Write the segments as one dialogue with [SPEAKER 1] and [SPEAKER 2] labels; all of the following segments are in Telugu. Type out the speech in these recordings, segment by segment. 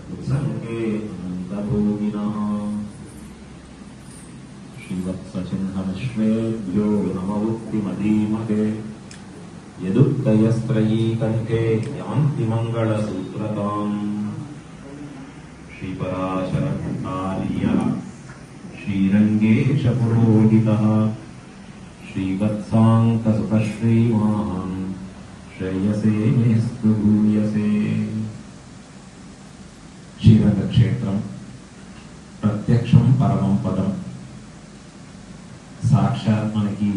[SPEAKER 1] उत्सर्गे अनन्तभोगिनः श्रीवत्सचिह्नविश्वेभ्यो नमवुक्तिमधीमहे यदुक्तयस्त्रयी कंठे यान्ति मङ्गलसूत्रताम् श्रीपराशरभट्टार्यः श्रीरङ्गेशपुरोहितः श्रीवत्साङ्कसुतश्रीमान् श्रेयसे मेस्तु भूयसे। శ్రీరంగక్షేత్రం ప్రత్యక్షం పరమం పదం. సాక్షాత్ మనకి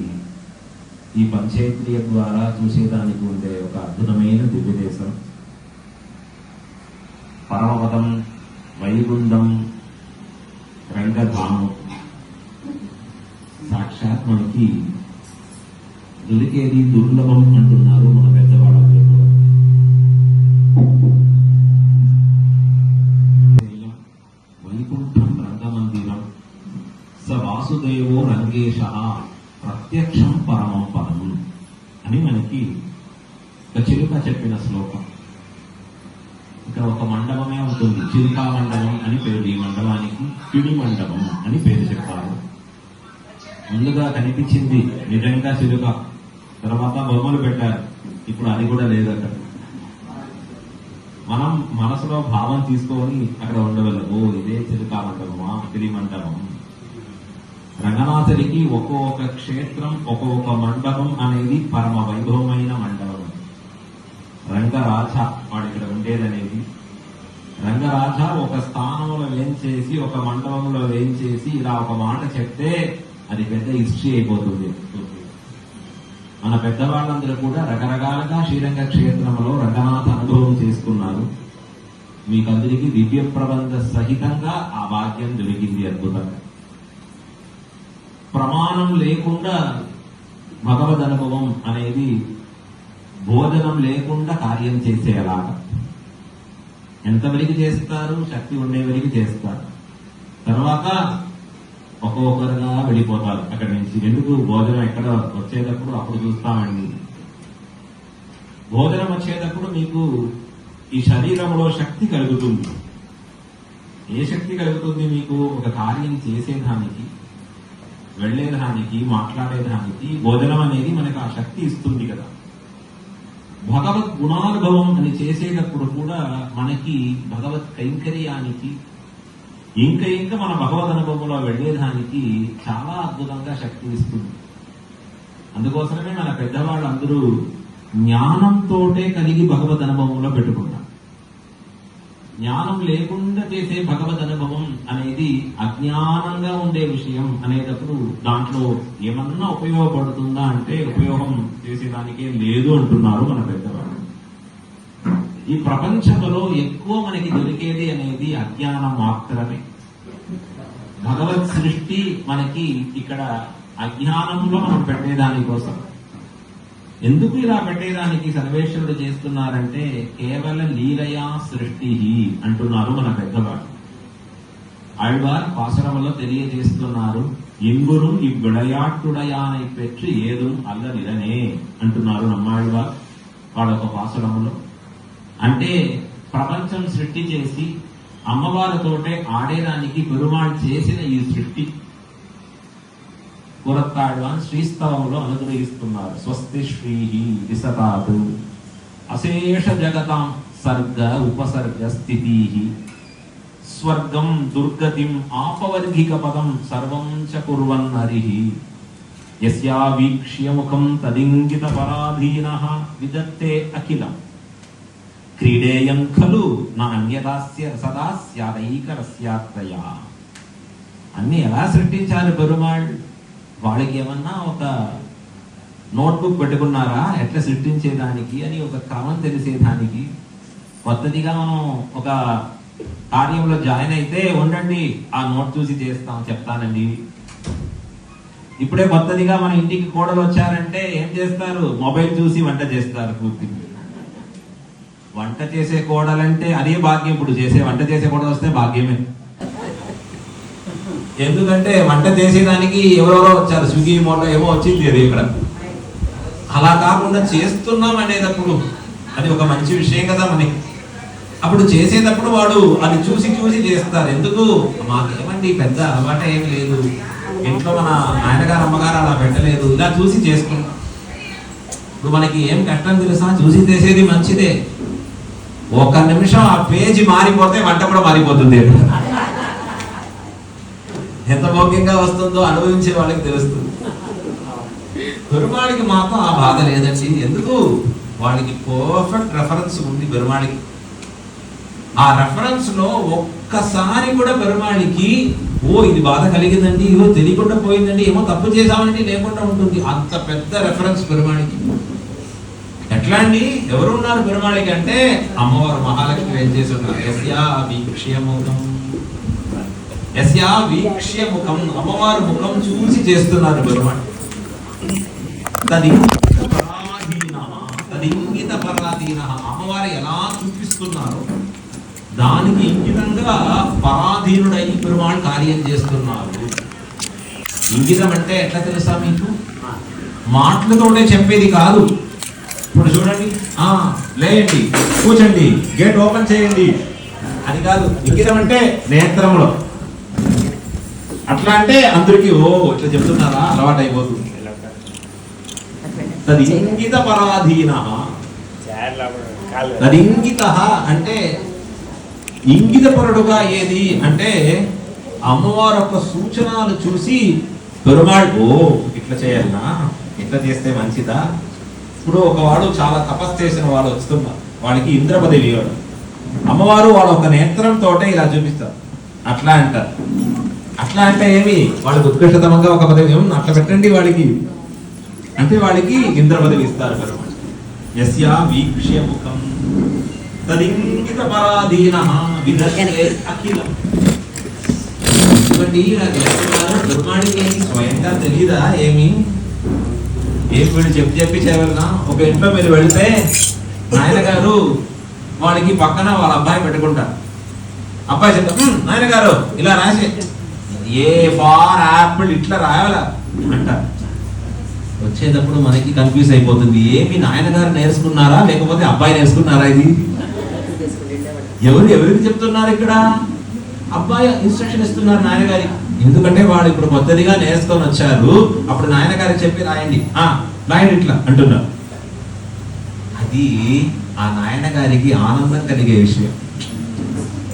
[SPEAKER 1] ఈ పంచేంద్రియ ద్వారా చూసేదానికి ఉండే ఒక అద్భుతమైన దివ్యదేశం. పరమపదం, వైగుండం, రంగధామం సాక్షాత్ మనకి దొరికేది దుర్లభం అంటున్నారు మన పెద్దవాళ్ళందరూ కూడా. వైకుంఠం రంగమందిరం స వాసుదేవో రంగేశ ప్రత్యక్షం పరమం పదం అని మనకి ఒక చిలుక చెప్పిన శ్లోకం. ఇక్కడ ఒక మండపమే ఉంటుంది, చిలుకా మండపం అని పేరు. ఈ మండపానికి పిడి మండపం అని పేరు చెప్పారు. ముందుగా కనిపించింది నిజంగా చిలుక, తర్వాత బొమ్మలు పెట్టారు. ఇప్పుడు అది కూడా లేదు అక్కడ. మనం మనసులో భావం తీసుకొని అక్కడ ఉండగలం. ఓ ఇదే చిలుకా మండపమా, పిడి మండపం. రంగనాథుడికి ఒక్కొక్క క్షేత్రం ఒక్కొక్క మండపం అనేది పరమ వైభవమైన మండపం. రంగరాజ వాడు ఇక్కడ ఉండేదనేది. రంగరాజ ఒక స్థానంలో వేంచేసి ఒక మండపంలో వేంచేసి ఇలా ఒక మాట చెప్తే అది పెద్ద హిస్టరీ అయిపోతుంది. మన పెద్దవాళ్ళందరూ కూడా రకరకాలుగా శ్రీరంగ క్షేత్రంలో రంగనాథ అనుభవం చేసుకున్నారు. మీకందరికీ దివ్య ప్రబంధ సహితంగా ఆ భాగ్యం దొరికింది. అద్భుతంగా ప్రమాణం లేకుండా భగవద్ అనుభవం అనేది బోధనం లేకుండా కార్యం చేసేలాగా. ఎంతవరకు చేస్తారు? శక్తి ఉండేవరికి చేస్తారు. తర్వాత ఒక్కొక్కరుగా వెళ్ళిపోతారు అక్కడి నుంచి. ఎందుకు? భోజనం ఎక్కడ వచ్చేటప్పుడు అప్పుడు చూస్తామండి. భోజనం వచ్చేటప్పుడు మీకు ఈ శరీరంలో శక్తి కలుగుతుంది. ఏ శక్తి కలుగుతుంది మీకు? ఒక కార్యం చేసేదానికి, వెళ్లేదానికి, మాట్లాడేదానికి భోజనం అనేది మనకు ఆ శక్తి ఇస్తుంది కదా. భగవద్ గుణానుభవం అని చేసేటప్పుడు కూడా మనకి భగవత్ కైంకర్యానికి ఇంకా మన భగవద్ అనుభవంలో వెళ్లేదానికి చాలా అద్భుతంగా శక్తి ఇస్తుంది. అందుకోసమే మన పెద్దవాళ్ళందరూ జ్ఞానంతోటే కలిగి భగవద్ అనుభవంలో పెట్టుకున్నారు. జ్ఞానం లేకుండా చేసే భగవద్ అనుభవం అనేది అజ్ఞానంగా ఉండే విషయం అనేటప్పుడు దాంట్లో ఏమన్నా ఉపయోగపడుతుందా అంటే ఉపయోగం చేసేదానికే లేదు అంటున్నారు మన పెద్దవాళ్ళు. ఈ ప్రపంచంలో ఎక్కువ మనకి దొరికేది అనేది అజ్ఞానం మాత్రమే. భగవత్ సృష్టి మనకి ఇక్కడ అజ్ఞానంలో మనం పెట్టేదానికోసం. ఎందుకు ఇలా పెట్టేదానికి సర్వేశ్వరుడు చేస్తున్నారంటే కేవల లీలయా సృష్టి అంటున్నారు మన పెద్దవాళ్ళు. ఆళ్వార్ పాసురంలో తెలియజేస్తున్నారు. ఇంగురు ఈ విడయాట్టుడయానై పెట్టి ఏదు అల్లనిలనే అంటున్నారు నమ్మాళ్వార్ వాళ్ళొక పాసురంలో. అంటే ప్రపంచం సృష్టి చేసి అమ్మవారితోటే ఆడేదానికి పెరుమాళ్ చేసిన ఈ సృష్టి పురత్తాళ్వాన్ శ్రీస్తవంలో అనుగ్రహిస్తున్నారు. స్వస్తి శ్రీ విసతాతు అశేష జగతాం సర్గ ఉపసర్గ స్థితి స్వర్గం దుర్గతిం ఆపవర్గిక పదం సర్వం చ కుర్వన్ హరి యస్యా వీక్ష్య ముఖం తదింగిత పరాధీనః విదత్తే అఖిలం క్రీడేయం ఖలు నా అన్యదాస్య సదా స్యాదైకరస్యాత్రయా. అన్ని ఎలా సృష్టించారు పెరుమాళ్? వాళ్ళకి ఏమన్నా ఒక నోట్బుక్ పెట్టుకున్నారా ఎట్లా సృష్టించేదానికి అని? ఒక క్రమం తెలిసేదానికి. కొత్తదిగా మనం ఒక కార్యంలో జాయిన్ అయితే ఉండండి ఆ నోట్ చూసి చేస్తాం చెప్తానండి. ఇప్పుడే కొత్తదిగా మన ఇంటికి కోడలు వచ్చారంటే ఏం చేస్తారు? మొబైల్ చూసి వంట చేస్తారు. పూర్తిగా వంట చేసే కోడలంటే అదే భాగ్యం. ఇప్పుడు వంట చేసే కోడలు వస్తే భాగ్యమే. ఎందుకంటే వంట చేసేదానికి ఎవరెవరో వచ్చారు, స్విగ్గీ మోటో ఏమో వచ్చింది అది ఇక్కడ. అలా కాకుండా చేస్తున్నాం అనేటప్పుడు అది ఒక మంచి విషయం కదా మనకి. అప్పుడు చేసేటప్పుడు వాడు అది చూసి చూసి చేస్తారు. ఎందుకు మాకేమండి పెద్ద అలవాటు ఏం లేదు, ఇంట్లో మన నాయనగారు అమ్మగారు అలా పెట్టలేదు, ఇలా చూసి చేసుకుంటాం. ఇప్పుడు మనకి ఏం కష్టం తెలుసా, చూసి చేసేది మంచిదే. ఒక నిమిషం ఆ పేజీ మారిపోతే వంట కూడా మారిపోతుంది. ఎంత భోగ్యంగా వస్తుందో అనుభవించే వాళ్ళకి తెలుస్తుంది. పెరుమాళికి మాత్రం ఆ బాధ లేదండి. ఎందుకు, వాడికి పర్ఫెక్ట్ రెఫరెన్స్ ఉంది పెరుమాళికి. ఆ రెఫరెన్స్ లో ఒక్కసారి కూడా పెరుమాళికి ఓ ఇది బాధ కలిగిందండి, ఇదో తెలియకుండా పోయిందండి, ఏమో తప్పు చేశామండి లేకుండా ఉంటుంది. అంత పెద్ద రెఫరెన్స్ పెరుమాళికి. ఎట్లా అండి, ఎవరున్నారు పెరుమాళికి అంటే అమ్మవారు మహాలక్ష్మి ఏం చేసి ఉన్నారు. యస్యా వీక్ష్యముఖం, యస్యా వీక్ష్యముఖం, అమ్మవారు ముఖం చూసి చేస్తున్నారు పెరుమాళి. తదింగిత పరాధీన, అమ్మవారు ఎలా చూపిస్తున్నారు దానికి ఇంగితంగా పరాధీనుడై పెరుమాళ్ కార్యం చేస్తున్నారు. ఇంగితం అంటే ఎట్లా తెలుసా మీకు, మాటలతోనే చెప్పేది కాదు. ఇప్పుడు చూడండి, లేయండి, కూర్చోండి, గేట్ ఓపెన్ చేయండి అది కాదు. ఇంగితం అంటే నేత్రంలో. అట్లా అంటే అందరికి ఓ ఇట్లా చెప్తున్నారా అలవాటు అయిపోతుంది. తదింగిత పరాధీన, తదింగిత అంటే ఇంగితపరుడుగా ఏది అంటే అమ్మవారు యొక్క సూచనలు చూసి పెరుమాళ్ ఓ ఇట్లా చేయాలనా, ఇట్లా చేస్తే మంచిదా. ఇప్పుడు ఒకవాడు చాలా తపస్సు చేసిన వాడు వస్తున్నారు, వాడికి ఇంద్ర పదవి ఇవ్వడు. అమ్మవారు వాడు ఒక నేత్రంతో ఇలా చూపిస్తారు. అట్లా అంటారు. అట్లా అంటే ఏమి, వాడికి ఉత్కృష్టతమంగా ఒక పదవి అట్లా పెట్టండి వాడికి అంటే వాడికి ఇంద్ర పదవి ఇస్తారు పెరుమాళ్. యస్యా వీక్ష్యముఖం తదింగిత పరాధీన విదర్శే అఖిలం. పెరుమాళికి స్వయంగా తెలీదా ఏమి వీడు చెప్పి చేయవలనా. ఒక ఇంట్లో మీరు వెళితే నాయన గారు వాడికి పక్కన వాళ్ళ అబ్బాయి పెట్టుకుంటారు. అబ్బాయి చెప్తా నాయన గారు ఇలా రాసి ఏ ఫార్ యాపిల్ ఇట్లా రాయాలా అంటారు. వచ్చేటప్పుడు మనకి కన్ఫ్యూజ్ అయిపోతుంది, ఏమి నాయనగారు నేర్చుకున్నారా లేకపోతే అబ్బాయి నేర్చుకున్నారా. ఇది ఎవరికి చెప్తున్నారు ఇక్కడ, అబ్బాయి ఇన్స్ట్రక్షన్ ఇస్తున్నారు నాయనగారికి. ఎందుకంటే వాడు ఇప్పుడు కొత్తదిగా నేర్చుకొని వచ్చారు. అప్పుడు నాయనగారికి చెప్పి రాయండి, రాయండి ఇట్లా అంటున్నారు. అది ఆ నాయనగారికి ఆనందం కలిగే విషయం.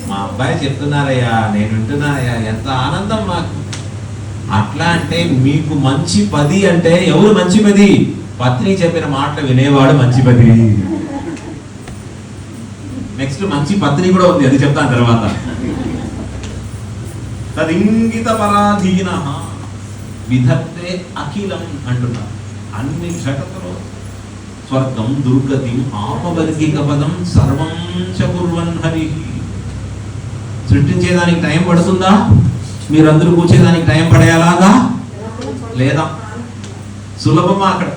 [SPEAKER 1] మా అబ్బాయి చెప్తున్నారయ్యా, నేను వింటున్నానయ్యా, ఎంత ఆనందం మాకు. అట్లా అంటే మీకు మంచి పది అంటే ఎవరు మంచి పది, పత్ని చెప్పిన మాటలు వినేవాడు మంచి పది. నెక్స్ట్ మంచి పత్ని కూడా ఉంది, అది చెప్తాను తర్వాత. తదింగిత పరాధీన విధత్తే అఖిలం అంటున్నారు. అన్ని జగత్తులో స్వర్గం దుర్గతి ఆపవర్గిక పదం సర్వం చ కుర్వన్ హరి. సృష్టించేదానికి టైం పడుతుందా, మీరందరూ కూర్చేదానికి టైం పడేలాగా లేదా. సులభమా అక్కడ,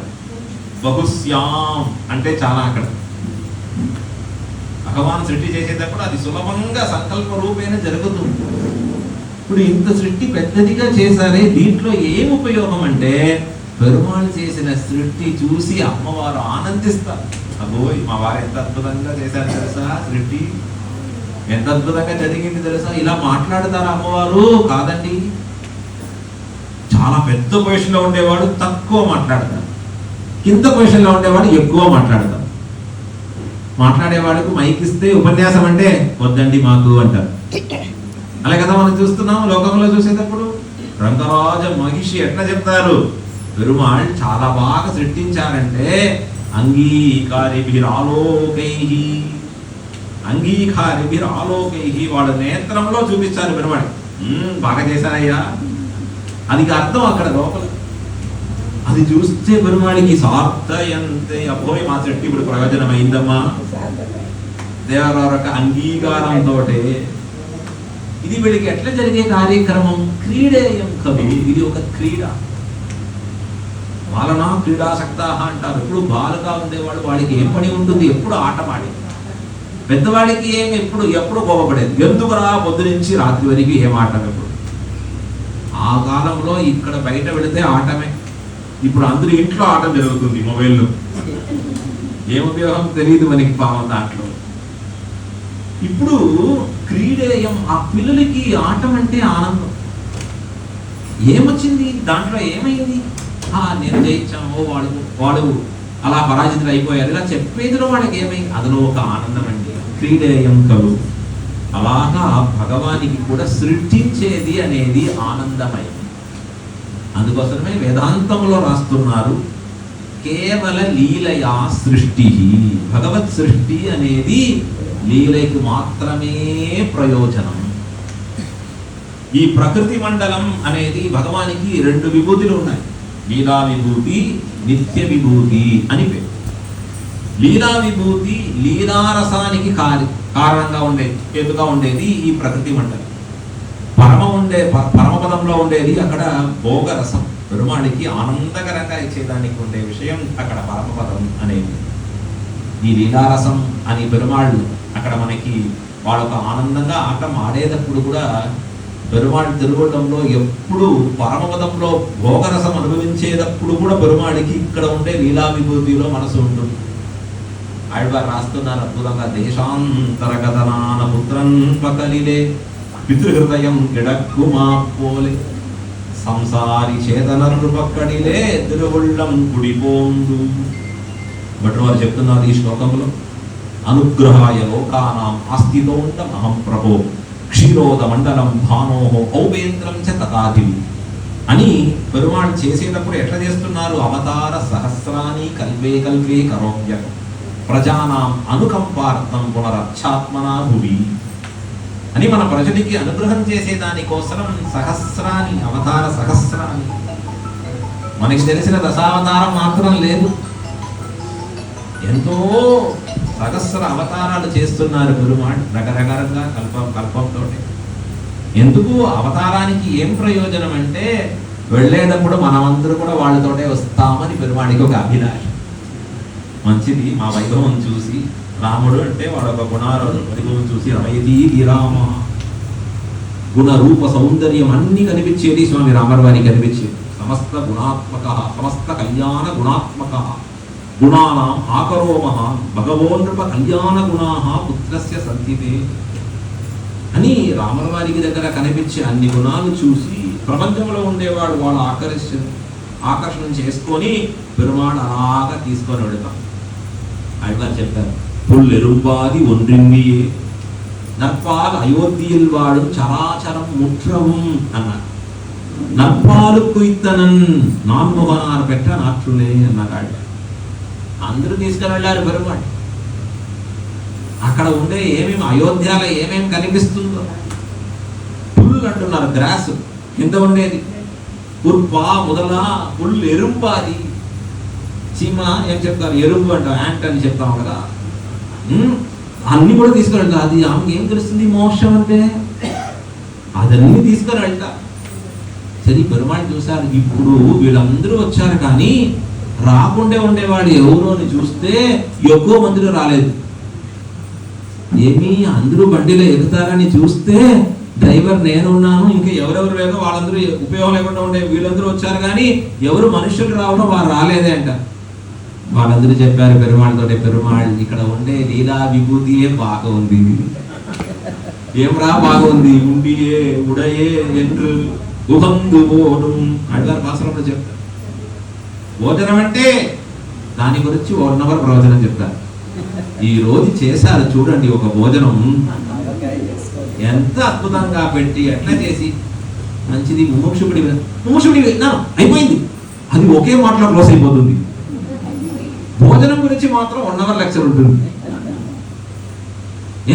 [SPEAKER 1] బహుశ్యాం అంటే చాలా. అక్కడ భగవాన్ సృష్టి చేసేటప్పుడు అది సులభంగా సంకల్ప రూపేణ జరుగుతుంది. ఇప్పుడు ఇంత సృష్టి పెద్దదిగా చేశారే, దీంట్లో ఏం ఉపయోగం అంటే పెరుమాళ్ చేసిన సృష్టి చూసి అమ్మవారు ఆనందిస్తారు. అబ్బోయ్ మా వారు ఎంత అద్భుతంగా చేశారు తెలుసా, సృష్టి ఎంత అద్భుతంగా జరిగింది తెలుసా. ఇలా మాట్లాడతారా అమ్మవారు? కాదండి. చాలా పెద్ద పొజిషన్లో ఉండేవాడు తక్కువ మాట్లాడతారు, కింద పొజిషన్లో ఉండేవాడు ఎక్కువ మాట్లాడతారు. మాట్లాడేవాడికి మైక్ ఇస్తే ఉపన్యాసం అంటే వద్దండి మాకు అంటారు. అలా కదా మనం చూస్తున్నాం లోకంలో చూసేటప్పుడు. రంగరాజ మహిషి ఎట్లా చెప్తారు, పెరుమాళ్ చాలా బాగా సృష్టించారంటే అంగీకారిభిరాలోకైః, అంగీకారిభిరాలోకైః వాళ్ళ నేత్రంలో చూపించారు పెరుమాళ్. బాగా చేశారయ్యా, అది అర్థం అక్కడ లోపల. అది చూస్తే పెరుమాళికి సార్థయంతే అబ్బోయ్ మా సృష్టి ఇప్పుడు ప్రయోజనం అయిందమ్మా. దేవరావు యొక్క అంగీకారంతో ఇది వీళ్ళకి ఎట్లా జరిగే కార్యక్రమం, క్రీడేయం కవి, ఇది ఒక క్రీడ. బాలనా క్రీడాసక్త అంటారు. ఎప్పుడు బాలుగా ఉండేవాడు వాడికి ఏం పని ఉంటుంది, ఎప్పుడు ఆటపాడి. పెద్దవాడికి ఏమి ఎప్పుడు కోపపడేది, ఎందుకురా పొద్దు నుంచి రాత్రి వరకు ఏం ఆటం. ఎప్పుడు ఆ కాలంలో ఇక్కడ బయట వెళితే ఆటమే. ఇప్పుడు అందరూ ఇంట్లో ఆటం జరుగుతుంది మొబైల్లో. ఏం ఉపయోగం తెలియదు మనకి పాపం దాంట్లో. ఇప్పుడు క్రీడేయం, ఆ పిల్లలకి ఆటం అంటే ఆనందం. ఏమొచ్చింది దాంట్లో, ఏమైంది? నేను జయించాము, వాడు అలా పరాజితులు అయిపోయారు, ఇలా చెప్పేదిలో వాళ్ళకి ఏమైంది? అందులో ఒక ఆనందం అండి. క్రీడేయం కలు. అలాగా భగవానికి కూడా సృష్టించేది అనేది ఆనందమయం. అందుకోసమే వేదాంతంలో రాస్తున్నారు, కేవల లీలయా సృష్టి. భగవత్ సృష్టి అనేది లీలకి మాత్రమే ప్రయోజనం. ఈ ప్రకృతి మండలం అనేది భగవానికి 2 విభూతులు ఉన్నాయి. లీలా విభూతి, నిత్య విభూతి అని పేరు. లీలా విభూతి లీలారసానికి కారణంగా ఉండేది, హేతుగా ఉండేది ఈ ప్రకృతి మండలం. పరమపదంలో ఉండేది అక్కడ భోగరసం, పెరుమాళికి ఆనందకరంగా ఇచ్చేదానికి ఉండే విషయం అక్కడ పరమపదం అనేది. ఈ లీలారసం అని పెరుమాళ్ళు అక్కడ మనకి వాళ్ళొక ఆనందంగా ఆటం ఆడేటప్పుడు కూడా పెరుమాళ్ తిరుగొండంలో ఎప్పుడు పరమపదంలో భోగరసం అనుభవించేటప్పుడు కూడా పెరుమాళికి ఇక్కడ ఉండే లీలా విభూతిలో మనసు ఉంటుంది. ఆళ్వారు రాస్తున్నారు అద్భుతంగా, దేశాంతర కథనాన పుత్రన్ పకలిలే పితృహృదయం గిడక్కుమా పోలే సంసారి చేతనరు పక్కడిలే తిరువుళ్ళం కుడిపోండు. బట్ వారు చెప్తున్నారు ఈ శ్లోకంలో, అనుగ్రహాయ లోకానాం ఆస్థితోండం అహం ప్రభో క్షీరోద మండలం భానోహో ఔవేంద్రం చ తథాదివి అని పెరుమాళ్ చేసేటప్పుడు ఎట్లా చేస్తున్నారు? అవతార సహస్రాని కల్పే కల్పే కరోమ్యం ప్రజానాం అనుకంపార్థం పునరచ్చాత్మనా భువి అని మన ప్రజలకి అనుగ్రహం చేసేదానికోసం సహస్రాని, అవతార సహస్రాని. మనకి తెలిసిన దశావతారం మాత్రం లేదు, ఎంతో సహస్ర అవతారాలు చేస్తున్నారు పెరుమాళ్ రకరకాలుగా కల్పంతో. ఎందుకు అవతారానికి ఏం ప్రయోజనం అంటే, వెళ్ళేటప్పుడు మనమందరూ కూడా వాళ్ళతోటే వస్తామని పెరుమాళికి ఒక అభిలాష. మంచిది, మా వైభవం చూసి, రాముడు అంటే వాడొక వైభవం చూసి రమయతీ రామ, గుణ రూప సౌందర్యం అన్ని కనిపించేది స్వామి రామర్ వారికి కనిపించేది. సమస్త గుణాత్మక, సమస్త కళ్యాణ గుణాత్మక, గుణానాం ఆకరోమః భగవోనృప కళ్యాణ గుణాః పుత్రస్య సంతితే అని రామర్ వారికి దగ్గర కనిపించే అన్ని గుణాలు చూసి ప్రపంచంలో ఉండేవాడు వాళ్ళు ఆకర్షణ చేసుకొని పెరుమాళ్ అలాగా తీసుకొని వెళతాం. ఆయన చెప్పారు, పుల్లెరుంబాది ఒండ్రిండియే నற்பால் అయోధ్యയിൽ వాడు చరాచరం ముற்றவும் అన్నారు. నற்பாలు కుయితనన్ నాన్ముగనార్ పెట్ట నాట్రులే అన్నాడు. అందరూ తీసుకుని వెళ్ళారు పెరుమాళ్. అక్కడ ఉండే ఏమేమి అయోధ్యలో ఏమేమి కనిపిస్తుందో, పుల్ అంటున్నారు, గ్రాస్ కింద ఉండేది, పుర్పా మొదల పుల్ ఎరుంబాది. చీమ ఏం చెప్తారు, ఎరుంబు అంటాం, యాంట్ అని చెప్తాం కదా, అన్ని కూడా తీసుకుని వెళ్తా. అది ఆమెకి ఏం తెలుస్తుంది మోక్షం అంటే, అదన్నీ తీసుకొని వెళ్తా. సరే పెరుమాళ్ చూశారు, ఇప్పుడు వీళ్ళందరూ వచ్చారు కానీ రాకుండా ఉండేవాడు ఎవరు అని చూస్తే ఎక్కువ మందిలో రాలేదు. ఏమి అందరూ బండిలో ఎక్కుతారని చూస్తే డ్రైవర్ నేనున్నాను, ఇంకా ఎవరెవరు లేదో వాళ్ళందరూ ఉపయోగం లేకుండా ఉండే వీళ్ళందరూ వచ్చారు కానీ ఎవరు మనుషులు రావడం వారు రాలేదే అంట. వాళ్ళందరూ చెప్పారు పెరుమాళ్ తోటే, పెరుమాళ్ ఇక్కడ ఉండే లీలా విభూతియే బాగా ఉంది. ఏమరా బాగుంది, ఉండియే ఉడయే என்று ఉహందు ఓడం అడిగారు భాషలో చెప్తారు. భోజనం అంటే దాని గురించి 1 అవర్ ప్రవచనం చెప్తారు. ఈ రోజు చేశారు చూడండి ఒక భోజనం, ఎంత అద్భుతంగా పెట్టి ఎట్లా చేసి మంచిది. ముముక్షుడి అయిపోయింది, అది ఒకే మాటలో క్లోజ్ అయిపోతుంది. భోజనం గురించి మాత్రం 1 అవర్ లెక్చర్ ఉంటుంది.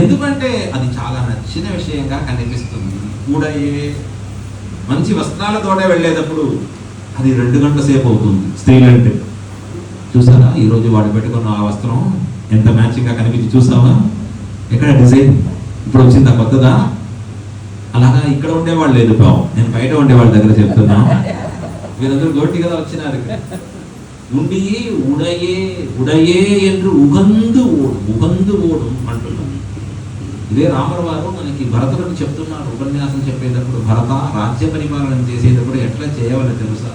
[SPEAKER 1] ఎందుకంటే అది చాలా నచ్చిన విషయంగా కనిపిస్తుంది. కూడయే మంచి వస్త్రాలతోటే వెళ్ళేటప్పుడు అది 2 గంటల సేపు అవుతుంది. స్త్రీలంటే చూసారా, ఈరోజు వాడు పెట్టుకున్న ఆ వస్త్రం ఎంత మ్యాచింగ్ గా కనిపించి చూసావా, ఎక్కడ డిజైన్ ఇప్పుడు వచ్చిందా కొత్తదా? అలాగా ఇక్కడ ఉండేవాళ్ళు లేదు పావు, నేను బయట ఉండేవాళ్ళ దగ్గర చెప్తున్నా. వీరందరూ గోటి కదా వచ్చినారు. ఉండి ఉడయే ఉడయే என்று ఉగందు ఓడం అంటున్నాం. ఇదే రామర్ వారు మనకి భరతులకు చెప్తున్నారు ఉపన్యాసం చెప్పేటప్పుడు, భరత రాజ్య పరిపాలన చేసేటప్పుడు ఎట్లా చేయవలె తెలుసా,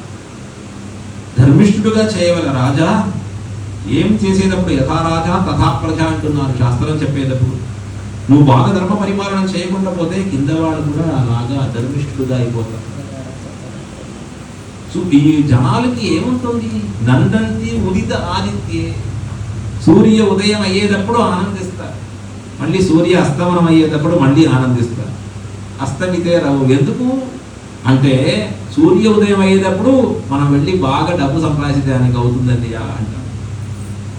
[SPEAKER 1] ధర్మిష్ఠుడుగా చేయవల రాజా, ఏం చేసేటప్పుడు యథా రాజా తథా ప్రజ అంటున్నారు శాస్త్రం చెప్పేటప్పుడు. నువ్వు బాగా ధర్మ పరిపాలన చేయకుండా పోతే కింద వాళ్ళు కూడా అలాగా ధర్మిష్ఠుడుగా అయిపోతారు. సో ఈ జనాలకి ఏముంటుంది, నందంతి ఉదిత ఆదిత్యే, సూర్య ఉదయం అయ్యేటప్పుడు ఆనందిస్తారు, మళ్ళీ సూర్య అస్తమనం అయ్యేటప్పుడు మళ్ళీ ఆనందిస్తారు. అస్తమితే రావు. ఎందుకు అంటే సూర్య ఉదయం అయ్యేటప్పుడు మనం వెళ్ళి బాగా డబ్బు సంపాదించడానికి అవుతుందండి అంటాం.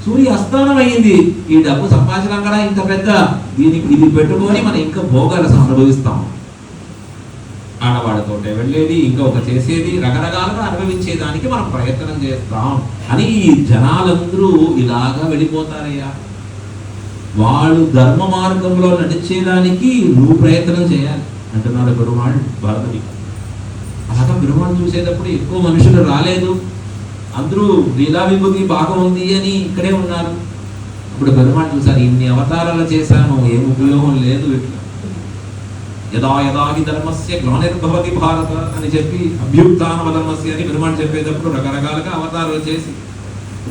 [SPEAKER 1] సూర్య అస్తమనం అయ్యింది, ఈ డబ్బు సంపాదించడం కూడా ఇంత పెద్ద దీనికి ఇది పెట్టుకొని మనం ఇంకా భోగాలు అనుభవిస్తాం. ఆడవాడితోటే వెళ్ళేది, ఇంకా ఒక చేసేది, రకరకాలుగా అనుభవించేదానికి మనం ప్రయత్నం చేస్తాం అని ఈ జనాలందరూ ఇలాగా వెళ్ళిపోతారయ్యా. వాళ్ళు ధర్మ మార్గంలో నడిచేదానికి నువ్వు ప్రయత్నం చేయాలి అంటున్నాడు పెరుమాళ్ భరతుడికి. అలాగా పెరుమాళ్ చూసేటప్పుడు ఎక్కువ మనుషులు రాలేదు, అందరూ లీలా విభూతి బాగా ఉంది అని ఇక్కడే ఉన్నారు. ఇప్పుడు పెరుమాళ్ చూసారు, ఇన్ని అవతారాలు చేశాను, ఏం ఉపయోగం లేదు, ఇట్లా యదా యదా హి ధర్మస్య గ్లానిర్భవతి భారత అని చెప్పి అభ్యుత్థానమధర్మస్య అని పెరుమాళ్ చెప్పేటప్పుడు రకరకాలుగా అవతారాలు చేసి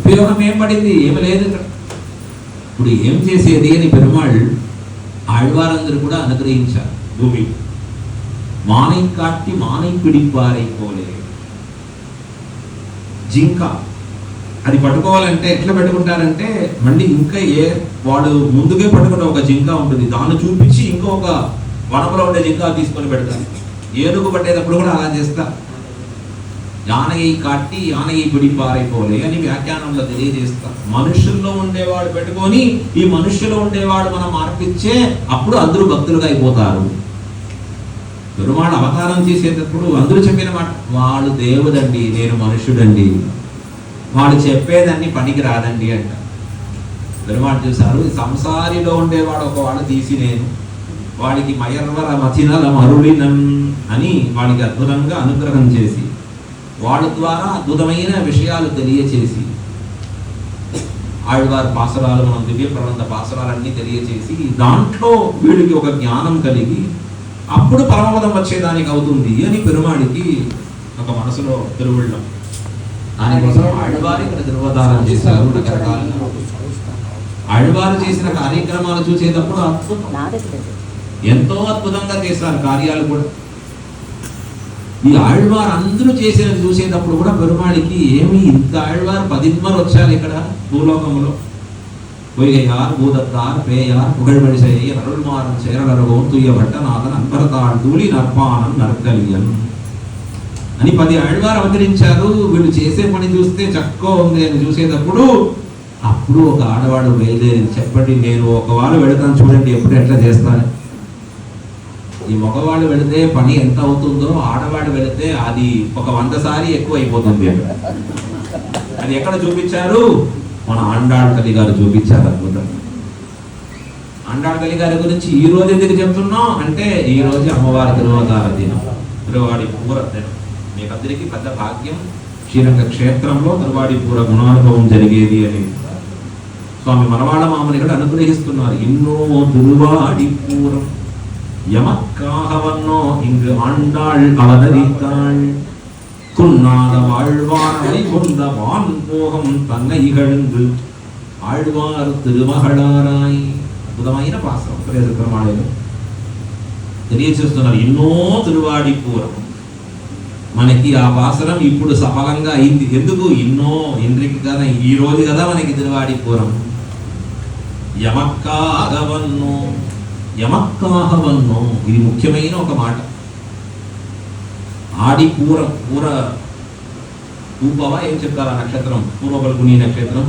[SPEAKER 1] ఉపయోగం ఏం పడింది, ఏమి లేదు. ఇప్పుడు ఏం చేసేది అని పెరుమాళ్ ఆళ్వారందరూ కూడా అనుగ్రహించారు. భూమి మానై కాట్టి మానై పిడిపారైపోలే, జింక అది పట్టుకోవాలంటే ఎట్లా పెట్టుకుంటారంటే మళ్ళీ ఇంకా వాడు ముందుకే పట్టుకున్న ఒక జింక ఉంటుంది, దాన్ని చూపించి ఇంకొక వనంలో ఉండే జింక తీసుకొని పెడతారు. ఏనుగు పట్టేటప్పుడు కూడా అలా చేస్తా. యానయ్య కాట్టి యానయ్య పిడిపారైపోలే అని వ్యాఖ్యానంలో తెలియజేస్తా. మనుషుల్లో ఉండేవాడు పెట్టుకొని ఈ మనుష్యులో ఉండేవాడు మనం మార్పిచ్చే అప్పుడు అందరూ భక్తులుగా అయిపోతారు. పెరుమాళ్ అవతారం చేసేటప్పుడు అందరూ చెప్పిన మాట, వాడు దేవుడండి, నేను మనుష్యుడండి, వాడు చెప్పేదాన్ని పనికి రాదండి అంట. పెరుమాళ్ చూశారు, సంసారిలో ఉండేవాడు ఒకవాడు తీసి నేను వాడికి మయర్వర మచినల మరుళినన్ అని వాడికి అద్భుతంగా అనుగ్రహం చేసి వాడి ద్వారా అద్భుతమైన విషయాలు తెలియచేసి ఆళ్వార్ పాసరాలు, మనం దివ్య ప్రబంధ పాసరాలన్నీ తెలియచేసి దాంట్లో వీడికి ఒక జ్ఞానం కలిగి అప్పుడు పరమపదం వచ్చేదానికి అవుతుంది అని పెరుమాడికి ఒక మనసులో తిరువుళ్ళం. దానికోసం ఆళ్వారు ఇక్కడ తిరువతారం చేశారు. రకరకాలుగా ఆళ్వారు చేసిన కార్యక్రమాలు చూసేటప్పుడు ఎంతో అద్భుతంగా చేశారు కార్యాలు కూడా. ఈ ఆళ్వారు అందరూ చేసినది చూసేటప్పుడు కూడా పెరుమాడికి ఏమి ఇంత ఆళ్వారు 10 వచ్చారు ఇక్కడ భూలోకంలో. பொய்கையார் பூதத்தார் பேயார் புகழ்மொழி செய்ய அருள்மாறன் சேரலரகோன் தூய భట్టనాథన్ అన్వరతాళ్ ధూళి నర్పానం నర్కలియన్ అని 10 ఆళ్వారు అవతరించారు. వీళ్ళు చేసే పని చూస్తే చక్కగా ఉంది అని చూసేటప్పుడు అప్పుడు ఒక ఆడవాడు బయలుదేరి, చెప్పండి నేను ఒకవారు వెళతాను చూడండి ఎప్పుడు ఎట్లా చేస్తాను. ఈ మగవాళ్ళు వెళితే పని ఎంత అవుతుందో ఆడవాడు వెళితే అది ఒక 100 సారి ఎక్కువ అయిపోతుంది. అది ఎక్కడ చూపించారు, మన ఆండాళ్ తల్లి గారు చూపించారు అద్భుతం. ఆండాళ్ తల్లి గారి గురించి ఈ రోజు ఎందుకు చెప్తున్నాం అంటే, ఈ రోజు అమ్మవారి తిరువతార దినం, తిరువాడి పూర దినం. మీకు అందరికీ పెద్ద భాగ్యం, శ్రీరంగ క్షేత్రంలో తిరువాడి పూర గుణానుభవం జరిగేది అని స్వామి మనవాళ్ళ మామని కూడా అనుగ్రహిస్తున్నారు. ఎన్నో తిరువాడి పూరం எமக்காகவன்னோ இங்கு ஆண்டாள் அவதரித்தாள், குன்னாத வாழ்வாரை கொண்ட வான் போகம் தன்னை இகழ்ந்து ఆళ్వారు తిరుమహళారాయి. అద్భుతమైన పాత్ర ప్రమాణాలు తెలియచేస్తున్నారు. ఎన్నో తిరువాడి పూరం మనకి ఆ పాసరం ఇప్పుడు సఫలంగా అయింది. ఎందుకు, ఎన్నో ఇంద్రికి కదా ఈ రోజు కదా మనకి తిరువాడి పూరం. యమక్కాగవన్నో, యమక్కాహవన్నో ఇది ముఖ్యమైన ఒక మాట. ఆడి పూరం, పూర పూపవ ఏం చెప్తారు ఆ నక్షత్రం, పూర్వ ఫల్గుని నక్షత్రం.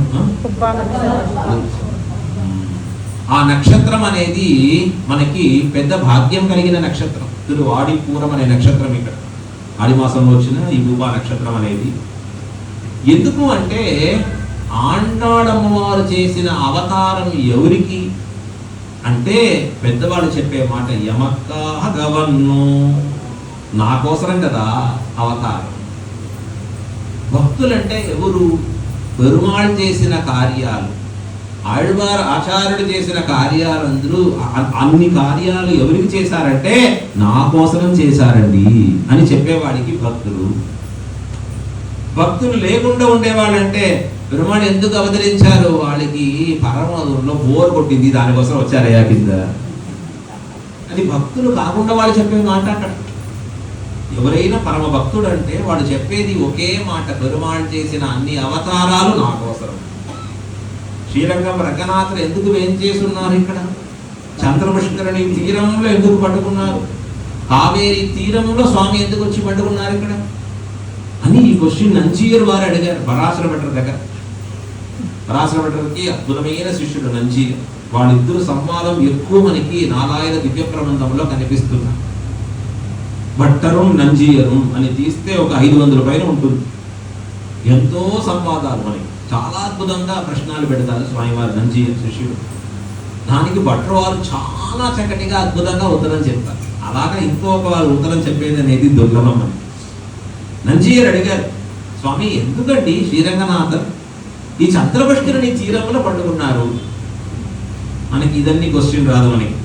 [SPEAKER 1] ఆ నక్షత్రం అనేది మనకి పెద్ద భాగ్యం కలిగిన నక్షత్రం. ఆడి పూరం అనే నక్షత్రం ఇక్కడ ఆడి మాసంలో వచ్చిన ఈ భూపా నక్షత్రం అనేది. ఎందుకు అంటే ఆండాళమ్మవారు చేసిన అవతారం ఎవరికి అంటే, పెద్దవాళ్ళు చెప్పే మాట యమక్కాగవన్నో, నా కోసరం కదా అవతారం. భక్తులంటే ఎవరు, పెరుమాళ్ చేసిన కార్యాలు, ఆళ్వార్ ఆచార్యుడు చేసిన కార్యాలందరూ అన్ని కార్యాలు ఎవరికి చేశారంటే నా కోసం చేశారండి అని చెప్పేవాడికి భక్తులు. భక్తులు లేకుండా ఉండేవాళ్ళంటే పెరుమాళ్ ఎందుకు అవతరించారు, వాళ్ళకి పరమలో బోర్ కొట్టింది దానికోసం వచ్చారయ్యా కింద. అది భక్తులు కాకుండా వాళ్ళు చెప్పే మాట అక్కడ. ఎవరైనా పరమ భక్తుడు అంటే వాడు చెప్పేది ఒకే మాట, పెరుమాళ్ చేసిన అన్ని అవతారాలు నా కోసరం. శ్రీరంగం రంగనాథులు ఎందుకు ఏం చేసున్నారు ఇక్కడ? చంద్రపుష్కరిణి తీరంలో ఎందుకు పట్టుకున్నారు? కావేరి తీరంలో స్వామి ఎందుకు వచ్చి పట్టుకున్నారు ఇక్కడ అని ఈ క్వశ్చన్ నంజీయర్ వారు అడిగారు పరాశర భట్టర్ దగ్గర. పరాశర భట్టర్కి అద్భుతమైన శిష్యుడు నంజీయర్. వాళ్ళిద్దరు సంవాదం ఎక్కువ మనకి నారాయణ దివ్య ప్రబంధంలో కనిపిస్తున్నారు. భట్టరం నంజీయరం అని తీస్తే ఒక 500 పైన ఉంటుంది. ఎంతో సంవాదాలు మనకి, చాలా అద్భుతంగా ప్రశ్నలు పెడతారు స్వామివారు నంజీయర్ శిష్యుడు. దానికి భట్టర్ వారు చాలా చక్కటిగా అద్భుతంగా ఉత్తరం చెప్తారు. అలాగా ఇంకొక వారు ఉత్తరం చెప్పేది అనేది దుర్లభం అని. నంజీయర్ అడిగారు, స్వామి ఎందుకండి శ్రీరంగనాథన్ ఈ చంద్రపుష్కరిణి తీరంలో పట్టుకున్నారు? మనకి ఇదన్నీ క్వశ్చన్ రాదు మనకి.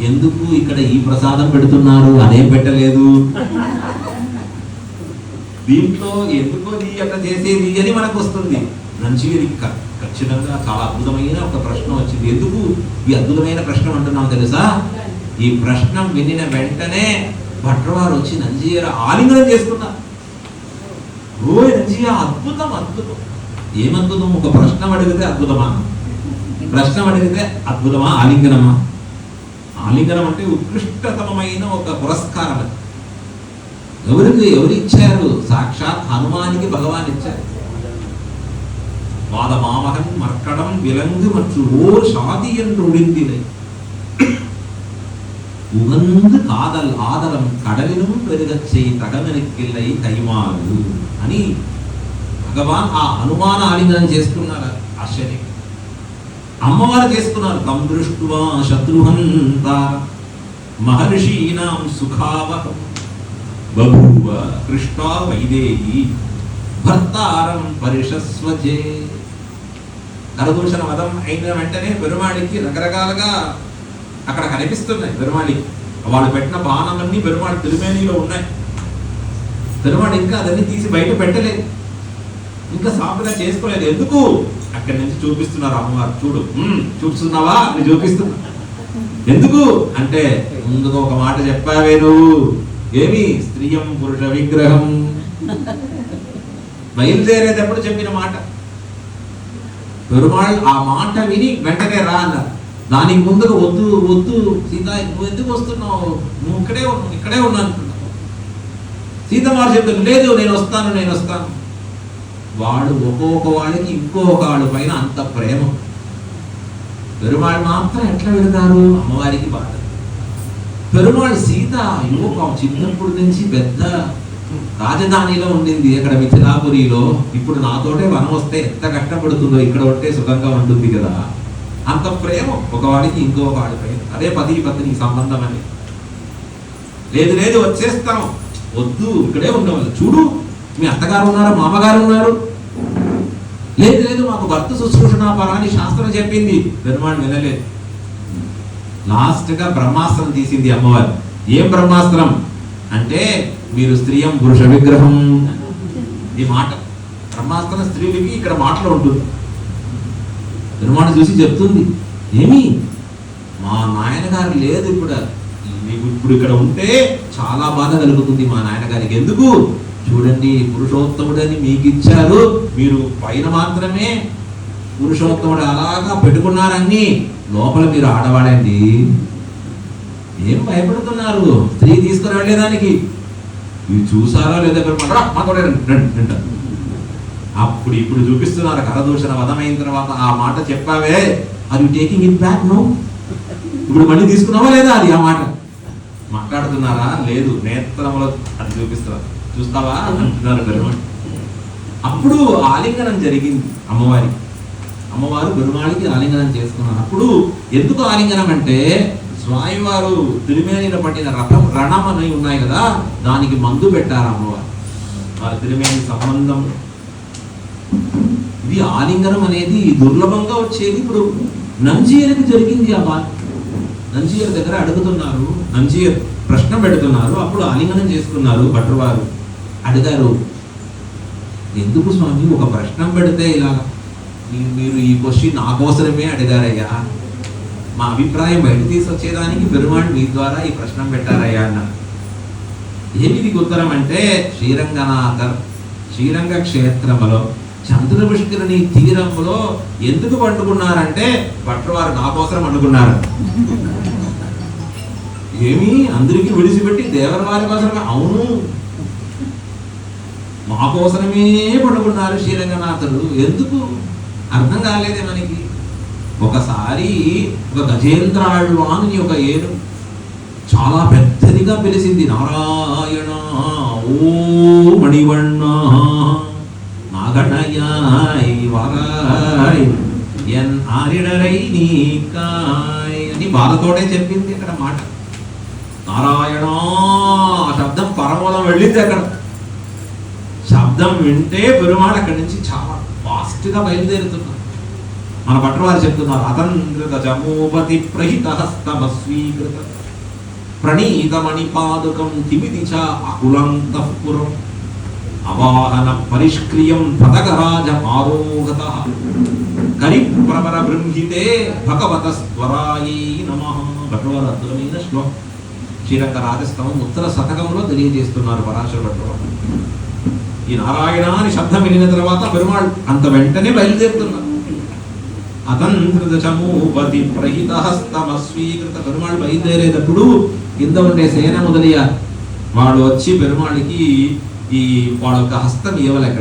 [SPEAKER 1] ఎందుకు ఇక్కడ ఈ ప్రసాదం పెడుతున్నారు, అదేం పెట్టలేదు, దీంట్లో ఎందుకో నీ అట్లా చేసేది అని మనకు వస్తుంది. నంజీయర్ ఖచ్చితంగా చాలా అద్భుతమైన ఒక ప్రశ్న వచ్చింది. ఎందుకు ఈ అద్భుతమైన ప్రశ్న అంటున్నాం తెలుసా? ఈ ప్రశ్న వినిన వెంటనే భట్రవారు వచ్చి నంజీయర్ ఆలింగనం చేసుకున్నారు. ఓ నంజీయ, అద్భుతం అద్భుతం. ఏమద్భుతం? ఒక ప్రశ్న అడిగితే అద్భుతమా? ప్రశ్న అడిగితే అద్భుతమా? ఆలింగనమా? ఆలింగనం అంటే ఉత్కృష్టతమైన ఒక పురస్కారం. ఎవరు ఇచ్చారు? సాక్షాత్ హనుమానికి భగవాన్ ఇచ్చారు. వాదమామహన్ మర్కడం విలంగు మచ్చు ఓ షాది என்று உடிந்திலை உகந்து காதல் ஆதரம் கடலினும் பெருగச் செய் తగమెనక్కిల్లై కైమాలు అని భగవాన్ ఆ హనుమాన్ ఆలింగనం చేసుకున్నారు. ఆశ్చర్యం. అమ్మవారు చేసుకున్నారు. తం దృష్ట్వా శత్రుహంత మహర్షీనాం సుఖావహం బభూవ కృష్ణ వైదేహి భర్తారం పరిషస్వజే. కరదూషణ వధం అయిన వెంటనే పెరుమాళికి రకరకాలుగా అక్కడ కనిపిస్తున్నాయి. పెరుమాళికి వాళ్ళు పెట్టిన బాణమన్నీ పెరుమాళి తిరుమేనిలో ఉన్నాయి. పెరుమాళి ఇంకా అదన్నీ తీసి బయట పెట్టలేదు, ఇంకా సాపుగా చేసుకోలేదు. ఎందుకు? అక్కడి నుంచి చూపిస్తున్నారు అమ్మవారు. చూడు, చూస్తున్నావా అని చూపిస్తున్నా. ఎందుకు అంటే ముందుగా ఒక మాట చెప్పావే నువ్వు, ఏమి స్త్రీయం పురుష విగ్రహం, బయలుదేరేటప్పుడు చెప్పిన మాట. పెరుమాళ్ ఆ మాట విని వెంటనే రా అన్నారు. దానికి ముందుగా వద్దు వద్దు సీత, నువ్వు ఎందుకు వస్తున్నావు, నువ్వు ఇక్కడే ఉన్నా అంటున్నావు. సీతమారు చెప్తాను, లేదు నేను వస్తాను. వాడు ఒక్కొక్క వాడికి ఇంకొక వాడి పైన అంత ప్రేమ. పెరుమాళ్ మాత్రం ఎట్లా వెళతారు? అమ్మవారికి బాధ. పెరుమాళ్ సీత చిన్నప్పటి నుంచి పెద్ద రాజధానిలో ఉండింది, అక్కడ మిథిలాపురిలో. ఇప్పుడు నాతోటే వనం వస్తే ఎంత కష్టపడుతుందో, ఇక్కడ ఉంటే సుఖంగా ఉంటుంది కదా. అంత ప్రేమ ఒకవాడికి ఇంకొక వాడిపై. అదే పతి పత్ని సంబంధం అని. లేదు వచ్చేస్తాం, వద్దు ఇక్కడే ఉండవాలి. చూడు, మీ అత్తగారు ఉన్నారు, మామగారు ఉన్నారు. లేదు మాకు భర్త శుశ్రూషణ పరాని శాస్త్రం చెప్పింది. పెరుమాళ్ వినలేదు. లాస్ట్ గా బ్రహ్మాస్త్రం తీసింది అమ్మవారు. ఏం బ్రహ్మాస్త్రం అంటే, మీరు స్త్రీయం పురుష విగ్రహం. ఈ మాట బ్రహ్మాస్త్రం స్త్రీలకి ఇక్కడ మాటలో ఉంటుంది. పెరుమాళ్ చూసి చెప్తుంది, ఏమి మా నాయనగారు లేదు, ఇప్పుడు ఇక్కడ ఉంటే చాలా బాధ కలుగుతుంది మా నాయనగారికి. ఎందుకు? చూడండి, పురుషోత్తముడని మీకు ఇచ్చారు, మీరు పైన మాత్రమే పురుషోత్తముడు అలాగా పెట్టుకున్నారని, లోపల మీరు ఆడవాడండి. ఏం భయపడుతున్నారు? స్త్రీ తీసుకుని వెళ్ళేదానికి. ఇవి చూసారా లేదా? అప్పుడు ఇప్పుడు చూపిస్తున్నారు. కరదూషణ వధమైన తర్వాత ఆ మాట చెప్పావే, అది టేకింగ్ ఇట్ బ్యాక్ నో? ఇప్పుడు మళ్ళీ తీసుకున్నావా లేదా? అది ఆ మాట మాట్లాడుతున్నారా? లేదు, నేత్రములో అది చూపిస్తున్నారు. చూస్తావా అంటున్నారు పెరుమాళ్. అప్పుడు ఆలింగనం జరిగింది అమ్మవారు పెరుమాళికి ఆలింగనం చేసుకున్నారు. అప్పుడు ఎందుకు ఆలింగనం అంటే, స్వామివారు తిరుమేనిలో పట్టిన రణం అని ఉన్నాయి కదా, దానికి మందు పెట్టారు అమ్మవారు. వారి తిరుమేని సంబంధం ఇది. ఆలింగనం అనేది దుర్లభంగా వచ్చేది. ఇప్పుడు నంజీయర్కి జరిగింది ఆ బాధ. నంజీయర్ దగ్గర అడుగుతున్నారు, నంజీయర్ ప్రశ్న పెడుతున్నారు. అప్పుడు ఆలింగనం చేసుకున్నారు. భట్రవారు అడిగారు, ఎందుకు స్వామి ఒక ప్రశ్న పెడితే ఇలా మీరు ఈ క్వశ్చన్ నా కోసమే అడిగారయ్యా, మా అభిప్రాయం బయట తీసుకొచ్చేదానికి పెరుమాళ్ళు మీ ద్వారా ఈ ప్రశ్న పెట్టారయ్యా అన్నారు. ఏమిది ఉత్తరం అంటే, శ్రీరంగ క్షేత్రములో చంద్రపుష్కరిణి తీరంలో ఎందుకు పండుకున్నారంటే భట్లవారు నా కోసం అనుకున్నారు. ఏమి అందరికీ విడిచిపెట్టి దేవరవారి కోసమే? అవును, మా కోసమే పండుకున్నారు శ్రీరంగనాథుడు. ఎందుకు అర్థం కాలేదే మనకి. ఒకసారి ఒక గజేంద్రాళ్వాని ఒక ఏను చాలా పెద్దదిగా పిలిచింది, నారాయణ ఓ మణివಣ್ణ నాగణయాయ్ వారాయ్ ఎన్ ఆరిడరై నీకాయ్ అని బాధతోటే చెప్పింది అక్కడ మాట. నారాయణ ఆ శబ్దం పరమూలం వెళ్ళింది. అక్కడ శబ్దం వింటే పెరుమాళ్ అక్కడి నుంచి చాలా ఫాస్ట్గా బయలుదేరుతున్నారు. మన భట్లవారు చెప్తున్నారు, అతంత్రిత జమోపతి ప్రహిత హస్తమస్వీకృత ప్రణీతమణి పాదుకం తిమితి చ అకులంతఃపురం అవాహన పరిష్క్రియం పదకరాజ ఆరోగత కరిప్రవర బృంహితే భగవత స్వరాయై నమః. భట్లవారు అద్భుతమైన శ్లోకం శ్రీరంగ రాజస్తవం ఉత్తర శతకంలో తెలియజేస్తున్నారు పరాశర భట్లవారు. ఈ నారాయణ అని శబ్దం వినిన తర్వాత పెరుమాళ్ అంత వెంటనే బయలుదేరుతున్నారు. అతంత్రిత చమూపతి ప్రహిత హస్తమస్వీకృత. పెరుమాళ్ బయలుదేరేటప్పుడు కింద ఉండే సేన మొదలయ్యారు. వాడు వచ్చి పెరుమాళికి ఈ వాడు ఒక హస్తం ఇవ్వలేక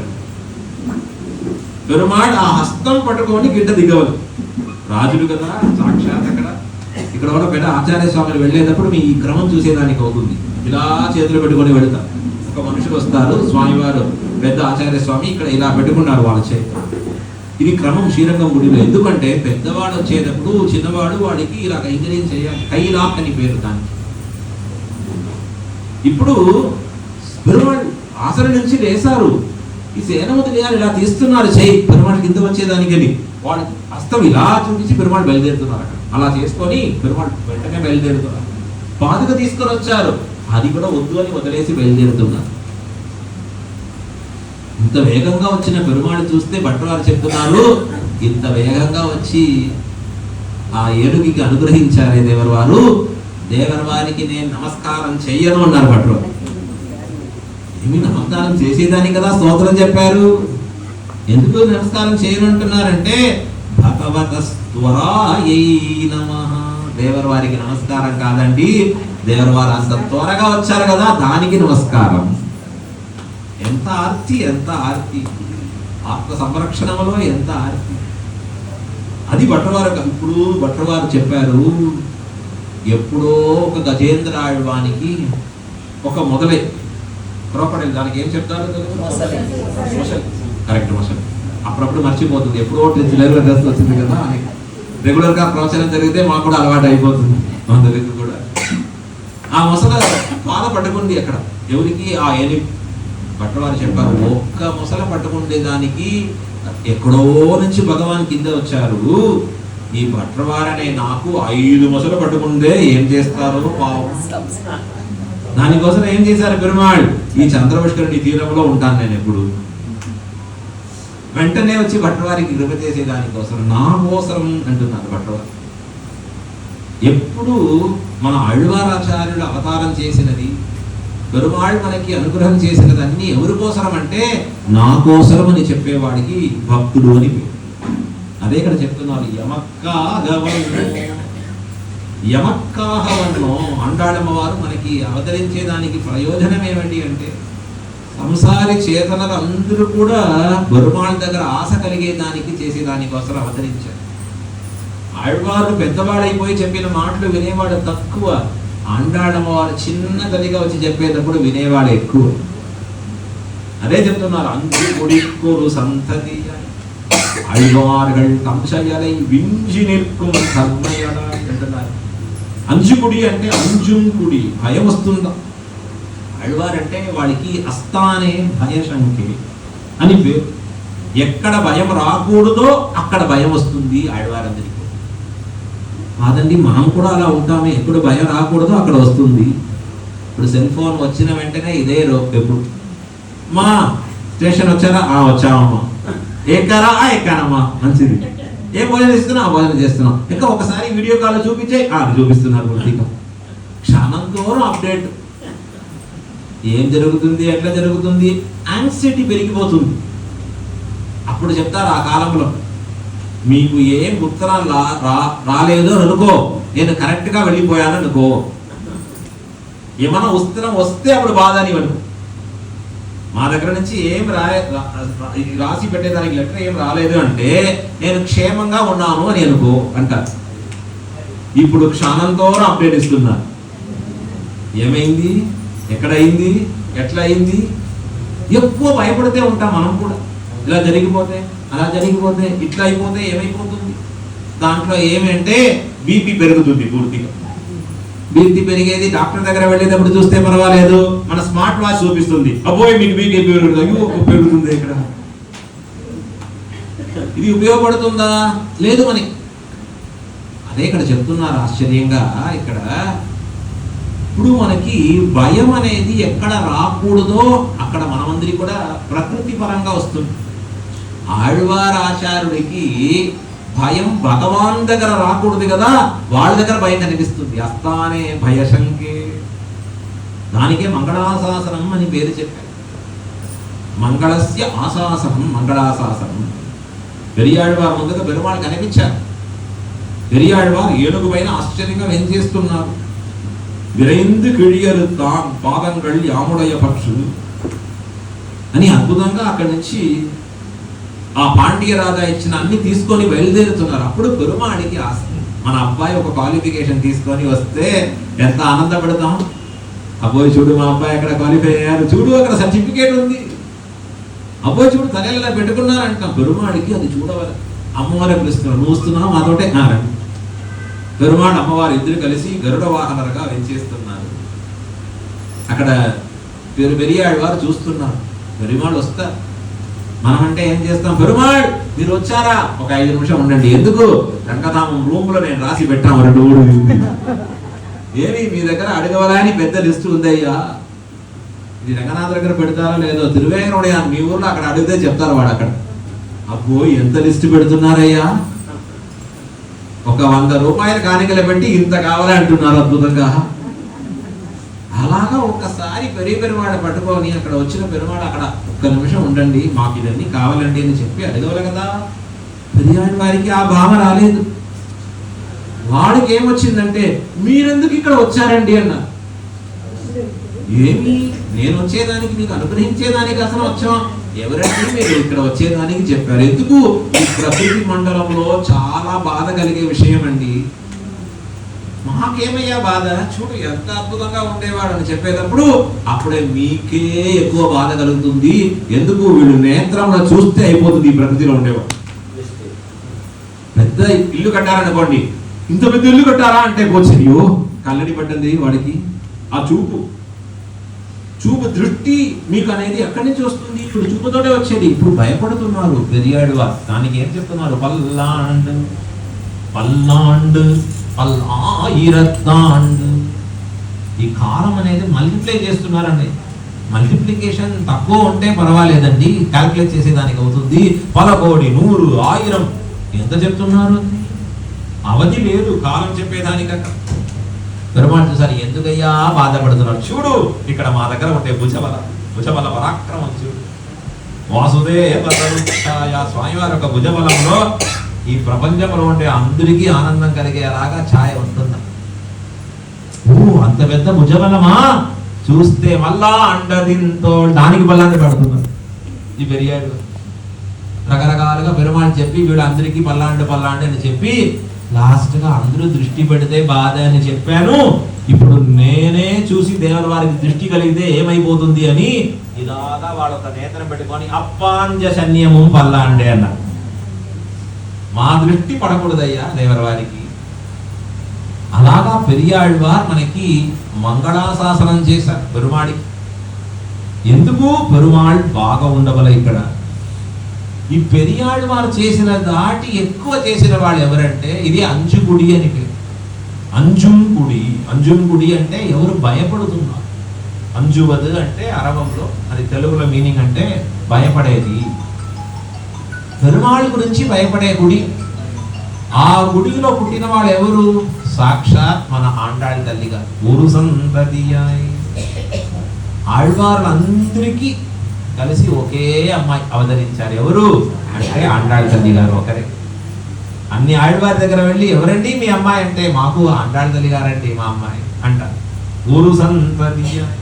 [SPEAKER 1] పెరుమాళ్ ఆ హస్తం పట్టుకొని గిడ్డ దిగవలు. రాజులు కదా సాక్షాత్. అక్కడ ఇక్కడ కూడా పెద్ద ఆచార్య స్వామిని వెళ్ళేటప్పుడు మీ ఈ క్రమం చూసేదానికి అవుతుంది. ఇలా చేతులు పెట్టుకొని వెళతారు. ఒక మనుషులు వస్తారు, స్వామివారు పెద్ద ఆచార్య స్వామి ఇక్కడ ఇలా పెట్టుకున్నారు వాళ్ళ చేతి. ఇది క్రమం శ్రీరంగం గుడిలో. ఎందుకంటే పెద్దవాడు వచ్చేటప్పుడు చిన్నవాడు వాడికి ఇలా కైంకర్యం చేయాలి. కైలాక్ అని పేరు దానికి. ఇప్పుడు పెరుమాళ్ ఆసనం నుంచి లేసారు. ఈ సేనమతి గారు ఇలా తీస్తున్నారు చేయి పెరుమాళ్ కింద వచ్చేదానికని. వాడు హస్తం ఇలా చూపించి పెరుమాళ్ బయలుదేరుతున్నారు. అక్కడ అలా చేసుకొని పెరుమాళ్ వెంటనే బయలుదేరుతున్నారు. పాదుక తీసుకొని వచ్చారు, అది కూడా వద్దు అని వదిలేసి బయలుదేరుతున్నారు. ఇంత వేగంగా వచ్చిన పెరుమాళ్ చూస్తే భట్లవారు చెప్తున్నారు, ఇంత వేగంగా వచ్చి ఆ ఏనుగుకి అనుగ్రహించారే దేవరవారు, దేవరవారికి నేను నమస్కారం చెయ్యను అన్నారు భట్లవారు. ఏమి నమస్కారం చేసేదాని కదా స్తోత్రం చెప్పారు, ఎందుకు నమస్కారం చేయను అంటున్నారంటే భగవత స్వరాయై నమః. దేవరవారికి నమస్కారం కాదండి, దేవరవారు అంత త్వరగా వచ్చారు కదా దానికి నమస్కారం. ఎంత ఆర్తి, ఎంత ఆర్తి, ఆత్మ సంరక్షణలో ఎంత ఆర్తి. అది భట్లవారు. ఇప్పుడు భట్లవారు చెప్పారు, ఎప్పుడో ఒక గజేంద్ర ఆళ్వానికి ఒక మొదలై క్రోకడైల్, దానికి ఏం చెప్తారు కరెక్ట్ మొసలి. అప్పుడప్పుడు మర్చిపోతుంది, ఎప్పుడో రెగ్యులర్గా డ్రెస్ వచ్చింది కదా అని. రెగ్యులర్గా ప్రవచనం జరిగితే మాకు కూడా అలవాటు అయిపోతుంది అందరికి కూడా. ఆ మొసల బాధ పట్టుకుంది అక్కడ ఎవరికి, ఆ ఏని. భట్లవారు చెప్పారు, ఒక్క మొసల పట్టుకుండే దానికి ఎక్కడో నుంచి భగవాన్ కింద వచ్చారు. ఈ భట్లవారనే నాకు 5 మొసలు పట్టుకుంటే ఏం చేస్తారు పాపం. దానికోసం ఏం చేశారు పెరుమాళ్, ఈ చంద్రపుష్కరిణి తీరంలో ఉంటాను నేను ఎప్పుడు. వెంటనే వచ్చి భట్లవారికి కృప చేసే దానికోసం, నా కోసం అంటున్నారు భట్లవారు. ఎప్పుడు మన ఆళ్వారాచార్యుడు అవతారం చేసినది, పెరుమాళ్ మనకి అనుగ్రహం చేసినది అన్ని ఎవరి కోసరం అంటే నా కోసరం అని చెప్పేవాడికి భక్తుడు అని పేరు. అదే ఇక్కడ చెప్తున్నారు, యమక్కాహవన్నో అండాళమ్మవారు మనకి అవతరించేదానికి ప్రయోజనం ఏమిటి అంటే, సంసారి చేతనలు అందరూ కూడా పెరుమాళ్ దగ్గర ఆశ కలిగేదానికి చేసేదానికోసం అవతరించారు. ఆళ్వారు పెద్దవాడైపోయి చెప్పిన మాటలు వినేవాడు తక్కువ, ఆండాళమ్మవారు చిన్న తల్లిగా వచ్చి చెప్పేటప్పుడు వినేవాడు ఎక్కువ. అదే చెప్తున్నారు, అంజు కొడిక్కురు సంతతి ఆళ్వాர்கள் కంశయలై వింజి నిற்கும் కర్మయడాయ్ అంటున్నారు. అంజుకుడి అంటే అంజుంకుడి, భయం వస్తుందా. ఆళ్వారంటే వాడికి అస్తానే భయశంకే అని పేరు. ఎక్కడ భయం రాకూడదో అక్కడ భయం వస్తుంది ఆళ్వారందరికీ. కాదండి మనం కూడా అలా ఉంటామే, ఎప్పుడు భయం రాకూడదో అక్కడ వస్తుంది. ఇప్పుడు సెల్ ఫోన్ వచ్చిన వెంటనే ఇదే ఎప్పుడు మా స్టేషన్ వచ్చారా, వచ్చామమ్మా, ఎక్కారా, ఎక్కానమ్మా, మంచిది. ఏ భోజనం ఇస్తున్నావు? ఆ భోజనం చేస్తున్నాం. ఇంకా ఒకసారి వీడియో కాల్ చూపించే చూపిస్తున్నారు. పూర్తిగా క్షణంతో అప్డేట్. ఏం జరుగుతుంది, ఎట్లా జరుగుతుంది, యాంగ్జైటీ పెరిగిపోతుంది. అప్పుడు చెప్తారు ఆ కాలంలో, మీకు ఏం ఉత్తరం రాలేదు అని అనుకో, నేను కరెక్ట్గా వెళ్ళిపోయాను అనుకో. ఏమన్నా ఉత్తరం వస్తే అప్పుడు బాధ అని అనుకో. మా దగ్గర నుంచి ఏం రాసి పెట్టేదానికి లెటర్ ఏం రాలేదు అంటే నేను క్షేమంగా ఉన్నాను అని అనుకో అంటారు. ఇప్పుడు క్షణంతో అప్డేట్ ఇస్తున్నారు. ఏమైంది, ఎక్కడైంది, ఎట్లా అయింది. ఎక్కువ భయపడితే ఉంటాం మనం కూడా. ఇలా జరిగిపోతే, అలా జరిగిపోతే, ఇట్లా అయిపోతే ఏమైపోతుంది. దాంట్లో ఏమంటే బీపీ పెరుగుతుంది. పూర్తిగా బీపీ పెరిగేది డాక్టర్ దగ్గర వెళ్ళేటప్పుడు చూస్తే పర్వాలేదు, మన స్మార్ట్ వాచ్ చూపిస్తుంది, అబ్బోయ్ మీకు బీపీ పెరుగుతుంది. అయ్యో పెరుగుతుంది. ఇక్కడ ఇది ఉపయోగపడుతుందా? లేదు అని. అదే ఇక్కడ చెప్తున్నారు ఆశ్చర్యంగా. ఇక్కడ ఇప్పుడు మనకి భయం అనేది ఎక్కడ రాకూడదో అక్కడ మనమందరికి కూడా ప్రకృతి పరంగా వస్తుంది. ఆళ్వారాచార్యుడికి భయం భగవాన్ దగ్గర రాకూడదు కదా, వాళ్ళ దగ్గర భయం కనిపిస్తుంది. అస్తానే భయశంకే, దానికే మంగళాశాసనం అని పేరు చెప్పారు. మంగళస్య ఆశాసనం, మంగళాశాసనం. పెరియాళ్వారు ముందుగా పెరుమాళ్ కనిపించారు. పెరియాళ్వారు ఏనుగు పైన ఆశ్చర్యంగా వెంచేస్తున్నారు. విరైందు కిழிయరు పాదంగళ్ యాముడయ పక్షు అని అద్భుతంగా అక్కడి నుంచి ఆ పాండ్య రాజా ఇచ్చిన అన్ని తీసుకొని బయలుదేరుతున్నారు. అప్పుడు పెరుమాడికి ఆశ, మన అబ్బాయి ఒక క్వాలిఫికేషన్ తీసుకొని వస్తే ఎంత ఆనందపడతాం. అబ్బాయి చూడు మా అబ్బాయి అక్కడ క్వాలిఫై అయ్యారు, చూడు అక్కడ సర్టిఫికేట్ ఉంది, అబ్బాయి చూడు తలెల్లా పెట్టుకున్నారంటాం. పెరుమాడికి అది చూడవాలి. అమ్మవారే పిలుస్తున్నారు, నువ్వు వస్తున్నావు మాతోటే రండి. పెరుమాళ్ అమ్మవారు ఇద్దరు కలిసి గరుడ వాహనరుగా వెంచేస్తున్నారు. అక్కడ పెరియాడు వారు చూస్తున్నారు. పెరుమాళ్ వస్తారు. మనం అంటే ఏం చేస్తాం, పెరుమాళ్ మీరు వచ్చారా, ఒక 5 నిమిషం ఉండండి. ఎందుకు, రంగధామం రూమ్ లో నేను రాసి పెట్టాము 2 ఊరు. ఏమి మీ దగ్గర అడగవలని పెద్ద లిస్టు ఉందయ్యా, ఇది రంగనాథ్ దగ్గర పెడతారో లేదో, తిరువేంకటయ్య మీ ఊర్లో అక్కడ అడిగితే చెప్తారు వాడు అక్కడ. అబ్బో ఎంత లిస్టు పెడుతున్నారయ్యా, ఒక 100 రూపాయల కాணிకలు పెట్టి ఇంత కావాలి అంటున్నారు అద్భుతంగా. అలాగా ఒక్కసారి పెరుమాళ్ పట్టుకొని అక్కడ వచ్చిన పెరుమాళ్ అక్కడ 1 నిమిషం ఉండండి, మాకు ఇదన్నీ కావాలండి అని చెప్పి అడగవాలి కదా. పెరియాళ్ వారికి ఆ భావ రాలేదు. వాడికి ఏమొచ్చిందంటే, మీరెందుకు ఇక్కడ వచ్చారండి అన్న. ఏమి, నేను వచ్చేదానికి మీకు అనుగ్రహించేదానికి అసలు వచ్చాం, ఎవరంటే మీరు ఇక్కడ వచ్చేదానికి చెప్పారు. ఎందుకు, ఈ ప్రకృతి మండలంలో చాలా బాధ కలిగే విషయం అండి. మాకేమయ్యా బాధ, చూడు ఎంత అద్భుతంగా ఉండేవాడు అని చెప్పేటప్పుడు అప్పుడే మీకే ఎక్కువ బాధ కలుగుతుంది. ఎందుకు, వీళ్ళు నేత్రంలో చూస్తే అయిపోతుంది. ఈ ప్రకృతిలో ఉండేవాడు పెద్ద ఇల్లు కట్టారనుకోండి, ఇంత పెద్ద ఇల్లు కట్టారా అంటే పోచరియో కళ్ళడి పడ్డది వాడికి. ఆ చూపు దృష్టి మీకు అనేది ఎక్కడి నుంచి వస్తుంది, ఇప్పుడు చూపుతోటే వచ్చేది. ఇప్పుడు భయపడుతున్నారు పెరియాడు వారు. దానికి ఏం చెప్తున్నారు, పల్లాండ్ పల్లాండ్ పల్లాయిరత్తాండ్. ఈ కాలం అనేది మల్టిప్లై చేస్తున్నారండి. మల్టిప్లికేషన్ తక్కువ ఉంటే పర్వాలేదండి, క్యాల్కులేట్ చేసేదానికి అవుతుంది. 1,00,00,000 100 1000 ఎంత చెప్తున్నారు, అవధి లేదు కాలం చెప్పేదానికక్క. పెరుమాళ్ చూసారు, ఎందుకయ్యా బాధపడుతున్నారు, చూడు ఇక్కడ మా దగ్గర ఉంటే భుజబల పరాక్రమం చూడు. వాసుదేవ స్వామివారి యొక్క భుజబలంలో ఈ ప్రపంచంలో ఉండే అందరికీ ఆనందం కలిగేలాగా ఛాయ ఉంటుందా. అంత పెద్ద భుజబలమా, చూస్తే మళ్ళా అండదింతో దానికి బలాన్ని పడుతున్నారు. ఈ పెరియాడు రకరకాలుగా పెరుమాళ్ చెప్పి వీళ్ళందరికీ పల్లాండు అని చెప్పి లాస్ట్ గా అందరూ దృష్టి పెడితే బాధ అని చెప్పాను. ఇప్పుడు నేనే చూసి దేవుని వారికి దృష్టి కలిగితే ఏమైపోతుంది అని ఇలాగా వాళ్ళొక నేతను పెట్టుకొని అప్పాంజన్యము పల్లాండే అన్న. మా దృష్టి పడకూడదయ్యా దేవర వారికి. అలాగా పెరియాళ్వార్ మనకి మంగళాశాసనం చేశారు పెరుమాడికి. ఎందుకు, పెరుమాళ్ బాగా ఉండవల. ఇక్కడ ఈ పెరియాళ్వారు చేసిన దాటి ఎక్కువ చేసిన వాళ్ళు ఎవరంటే, ఇది అంజుగుడి అని పేరు. అంజుంగుడి అంటే ఎవరు భయపడుతున్నారు. అంజువద్ అంటే అరవంలో, అది తెలుగులో మీనింగ్ అంటే భయపడేది. పెరుమాళ్ గురించి భయపడే గుడి. ఆ గుడిలో పుట్టిన వాళ్ళు ఎవరు? సాక్షాత్ మన ఆండాళ్ తల్లిగా ఊరు సంతతియాయ్. ఆళ్వార్లందరికీ కలిసి ఒకే అమ్మాయి అవతరించారు. ఎవరు అంటే ఆండాళ్ తల్లి గారు ఒకరే. అన్ని ఆళ్వారి దగ్గర వెళ్ళి ఎవరండి మీ అమ్మాయి అంటే మాకు ఆండాళ్ తల్లి గారండి మా అమ్మాయి అంటారు. ఊరు సంతతియాయ్.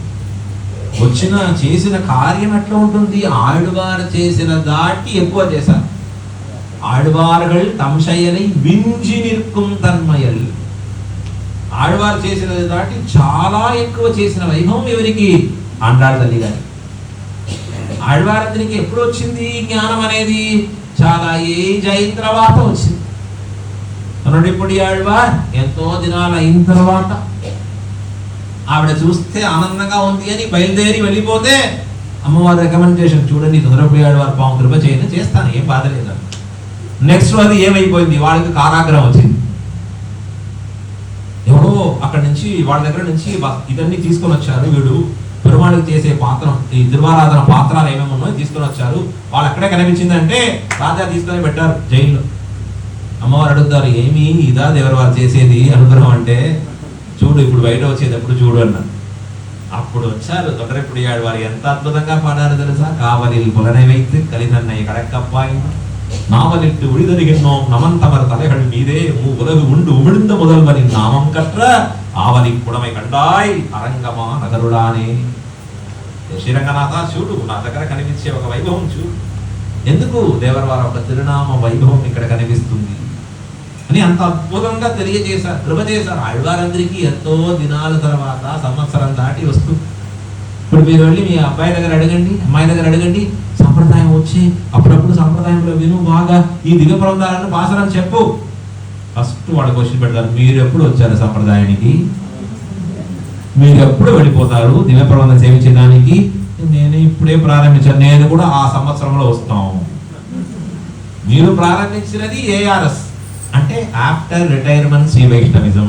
[SPEAKER 1] వచ్చిన చేసిన కార్యం ఎట్లా ఉంటుంది? ఆళ్వారు చేసిన దాటి ఎక్కువ చేశారు. ఆళ్వాர்கள் தம் செயலை விஞ்சி நிற்கும் தன்மையல். ఆళ్వారు చేసినది దాటి చాలా ఎక్కువ చేసిన వైభవం ఎవరికి? ఆండాళ్ తల్లి గారి. ఆళ్వారందరికి ఎప్పుడు వచ్చింది జ్ఞానం అనేది? చాలా ఏజ్ అయిన తర్వాత వచ్చింది. రెండిప్పుడు ఆళ్వార్ ఎంతో దినాలు అయిన తర్వాత ఆవిడ చూస్తే ఆనందంగా ఉంది అని బయలుదేరి వెళ్ళిపోతే అమ్మవారి రికమెండేషన్ చూడండి, తొందరపడి ఆళ్వారు పాము కృప చేయని చేస్తాను, ఏం బాధ లేదు. నెక్స్ట్ అది ఏమైపోయింది? వాళ్ళకి కారాగ్రహం వచ్చింది. ఎవరో అక్కడి నుంచి వాళ్ళ దగ్గర నుంచి ఇదన్నీ తీసుకొని వచ్చారు. వీడు పెరుమాళికి చేసే పాత్రం, ఈ దుర్వారాధన పాత్రాలు ఏమేమి ఉన్నాయో తీసుకొని వచ్చారు. వాళ్ళు ఎక్కడే కనిపించిందంటే రాజా తీసుకొని పెట్టారు జైల్లో. అమ్మవారు అడుగుతారు, ఏమి ఇదా దేవరు వారు చేసేది అనుగ్రహం అంటే? చూడు ఇప్పుడు బయట వచ్చేటప్పుడు చూడు అన్నారు. అప్పుడు వచ్చారు తొందరపడి వారు ఎంత అద్భుతంగా పాడారు తెలుసా? కావలిల్ పులனை வைத்து కలినన్నై கடக்கப்பாய் நாவலிட்டு உழிதருகின்றோம் நமன் தமர் தலைகள் மீதே உலகு உண்டு உமிழ்ந்த முதல்வனின் நாமம் கற்ற ఆవలి పుడమై కండాయ్ అరంగమా నగరుడానే. శ్రీరంగనాథ చూడు, నా దగ్గర కనిపించే ఒక వైభవం చూడు. ఎందుకు దేవరవారి ఒక తిరునామ వైభవం ఇక్కడ కనిపిస్తుంది అని అంత అద్భుతంగా తెలియజేశారు, కృప చేశారు. ఆళ్వారందరికీ ఎంతో దినాల తర్వాత సంవత్సరం దాటి వస్తుంది. ఇప్పుడు మీరు వెళ్ళి మీ అబ్బాయి దగ్గర అడగండి, అమ్మాయి దగ్గర అడగండి, సంప్రదాయం వచ్చి అప్పుడప్పుడు సంప్రదాయంలో విను, బాగా ఈ దివ్య ప్రబంధాలను పాసరం చెప్పు. ఫస్ట్ వాళ్ళు క్వశ్చన్ పెడతారు, మీరు ఎప్పుడు వచ్చారు సంప్రదాయానికి? మీరు ఎప్పుడు వెళ్ళిపోతారు దివ్య ప్రబంధం సేవించడానికి? నేను ఇప్పుడే ప్రారంభించాను, నేను కూడా ఆ సంవత్సరంలో వస్తాం. మీరు ప్రారంభించినది ఏఆర్ఎస్ అంటే ఆఫ్టర్ రిటైర్మెంట్ శ్రీ వైష్ణవిజం.